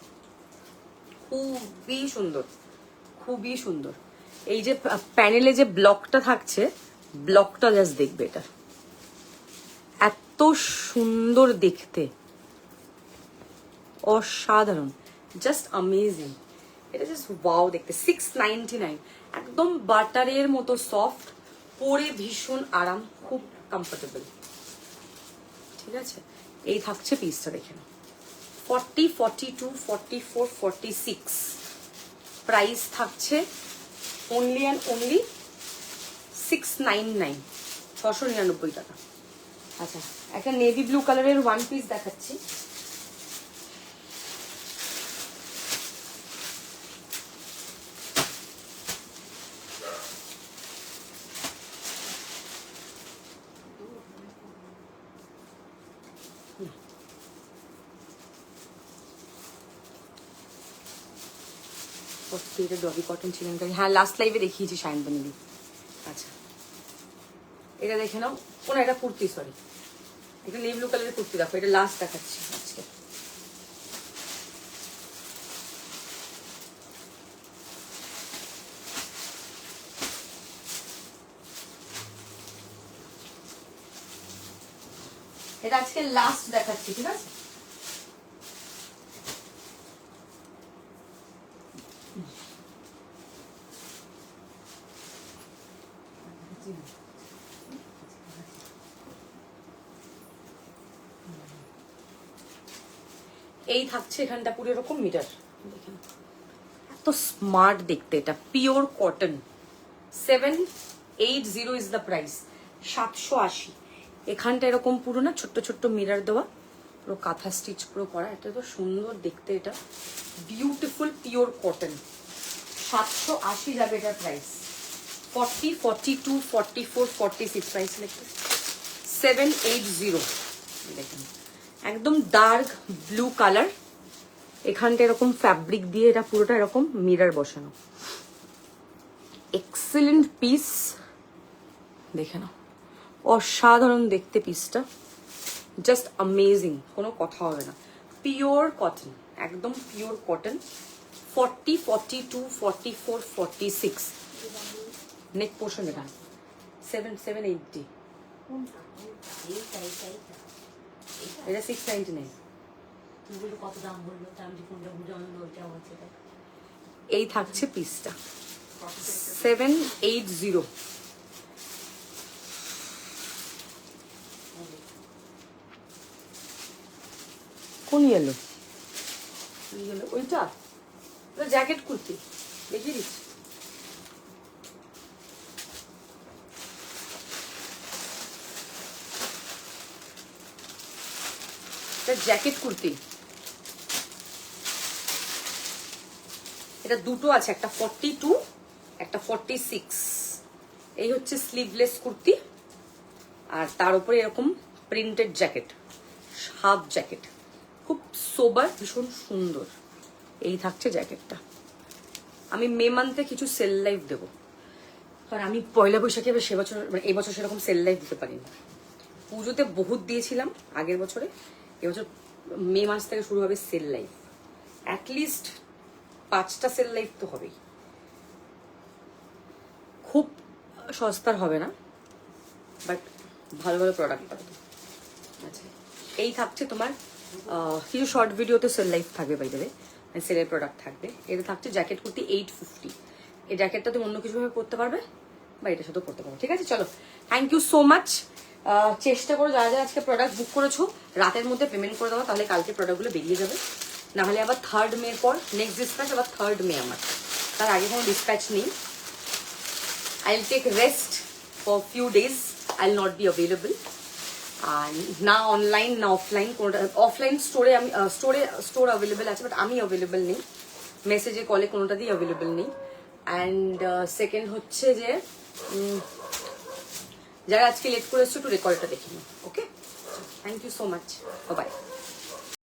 খুবই সুন্দর, খুবই সুন্দর। এই যে প্যানেলে যে ব্লকটা থাকছে, ব্লকটা জাস্ট দেখবে, এটা এত সুন্দর দেখতে, অসাধারণ, জাস্ট অ্যামেজিং। এটা জাস্ট ওয়াও দেখতে। 699, একদম বাটারের মতো সফট, পরে ভীষণ আরাম, খুব কমফোর্টেবল। ঠিক আছে, এই থাকছে পিসটা দেখেন। 40, 42, 44, 46 প্রাইস থাকছে অনলি অ্যান্ড অনলি 699, 699 টাকা। আচ্ছা একটা নেভি ব্লু কালারের ওয়ান পিস দেখাচ্ছি। এটা ডবি কটন চিকেনকারি, হ্যাঁ লাস্ট লাইভে দেখিয়েছি শাইনবানিলি। আচ্ছা এটা দেখে নাও, কোন এটা কুর্তি, সরি এটা নেভি ব্লু কালারের কুর্তি। দেখো এটা লাস্ট দেখাচ্ছি আজকে। এটা আজকে লাস্ট দেখাচ্ছি, ঠিক আছে? এই থাকছে এখানটা পুরো এরকম মিটার, দেখেন এত স্মার্ট দেখতে। এটা pure cotton, 780 is the price, 780। এখানটা এরকম পুরো না ছোট্ট ছোট্ট মিরার দেওয়া, পুরো কাঁথা স্টিচ পুরো করা, এটা তো সুন্দর দেখতে। এটা বিউটিফুল পিওর কটন, 780 যাবে এটার প্রাইস। 40, 42, 44, 46 প্রাইস লিখতে 780। দেখেন একদম ডার্ক ব্লু কালার, এখানটা এরকম ফ্যাব্রিক দিয়ে এটা পুরোটা এরকম মিরর বসানো, এক্সেলেন্ট পিস। দেখে নাও, অসাধারণ দেখতে পিসটা, জাস্ট অ্যামেজিং, কোনো কথা হবে না। পিওর কটন, একদম পিওর কটন। 40, 42, 44, 46 নেক পোর্শন এটা 780, এইটা এইটা এইটা এইটা এটা 699। তুমি বললো কত দাম বললো, তা আমি যে কোনটা বুঝে আমি ওইটা আমার সেটা এই থাকছে পিসটা 780। কোন ইয়েলো? ইয়েলো ওইটা জ্যাকেট কুর্তি দেখিয়ে দিচ্ছি। জ্যাকেট কুর্তি, এটা দুটো আছে, একটা 42, একটা 46। এই হচ্ছে স্লিভলেস কুর্তি, আর তার উপরে এরকম প্রিন্টেড জ্যাকেট, হাফ জ্যাকেট, খুব সোবার, ভীষণ সুন্দর। এই থাকছে জ্যাকেটটা। আমি মে মান্থে কিছু সেল লাইভ দেবো, কারণ আমি পয়লা বৈশাখে সে বছর মানে এই বছর সেরকম সেল লাইভ দিতে পারিনি। পুজোতে বহুত দিয়েছিলাম আগের বছরে, এবছর মে মাস থেকে শুরু হবে সেল লাইভ, অ্যাটলিস্ট 5টা সেল লাইভ তো হবেই। খুব সস্তার হবে না, বাট ভালো ভালো প্রোডাক্ট পাবে। আচ্ছা, এই থাকছে তোমার কিছু শর্ট ভিডিওতে সেল লাইভ থাকবে, বাই দেবে সেলের প্রোডাক্ট থাকবে। এটা থাকছে জ্যাকেট কুর্তি 850। এই জ্যাকেটটা তুমি অন্য কিছুভাবে পরতে পারবে বা এটার সাথেও পরতে পারবে। ঠিক আছে, চলো, থ্যাংক ইউ সো মাচ। চেষ্টা করো যারা যারা আজকে প্রোডাক্ট বুক করেছো রাতের মধ্যে পেমেন্ট করে দেওয়া, তাহলে কালকে প্রোডাক্টগুলো বেরিয়ে যাবে। নাহলে আবার 3rd মে পর নেক্সট ডিসপ্যাচ, আবার 3rd মে আমার, তার আগে কোনো ডিসপ্যাচ নেই। I will take rest for few days, I will not be available. আর না অনলাইন না অফলাইন, কোনোটা অফলাইন স্টোরে আমি স্টোর অ্যাভেলেবেল আছে, বাট আমি অ্যাভেলেবেল নেই, মেসেজে কলে কোনোটাতেই অ্যাভেলেবেল নেই। অ্যান্ড সেকেন্ড হচ্ছে যে যারা আজকে লেট করে এসছো একটু রেকর্ডটা দেখে নিও। Okay, thank you so much, by.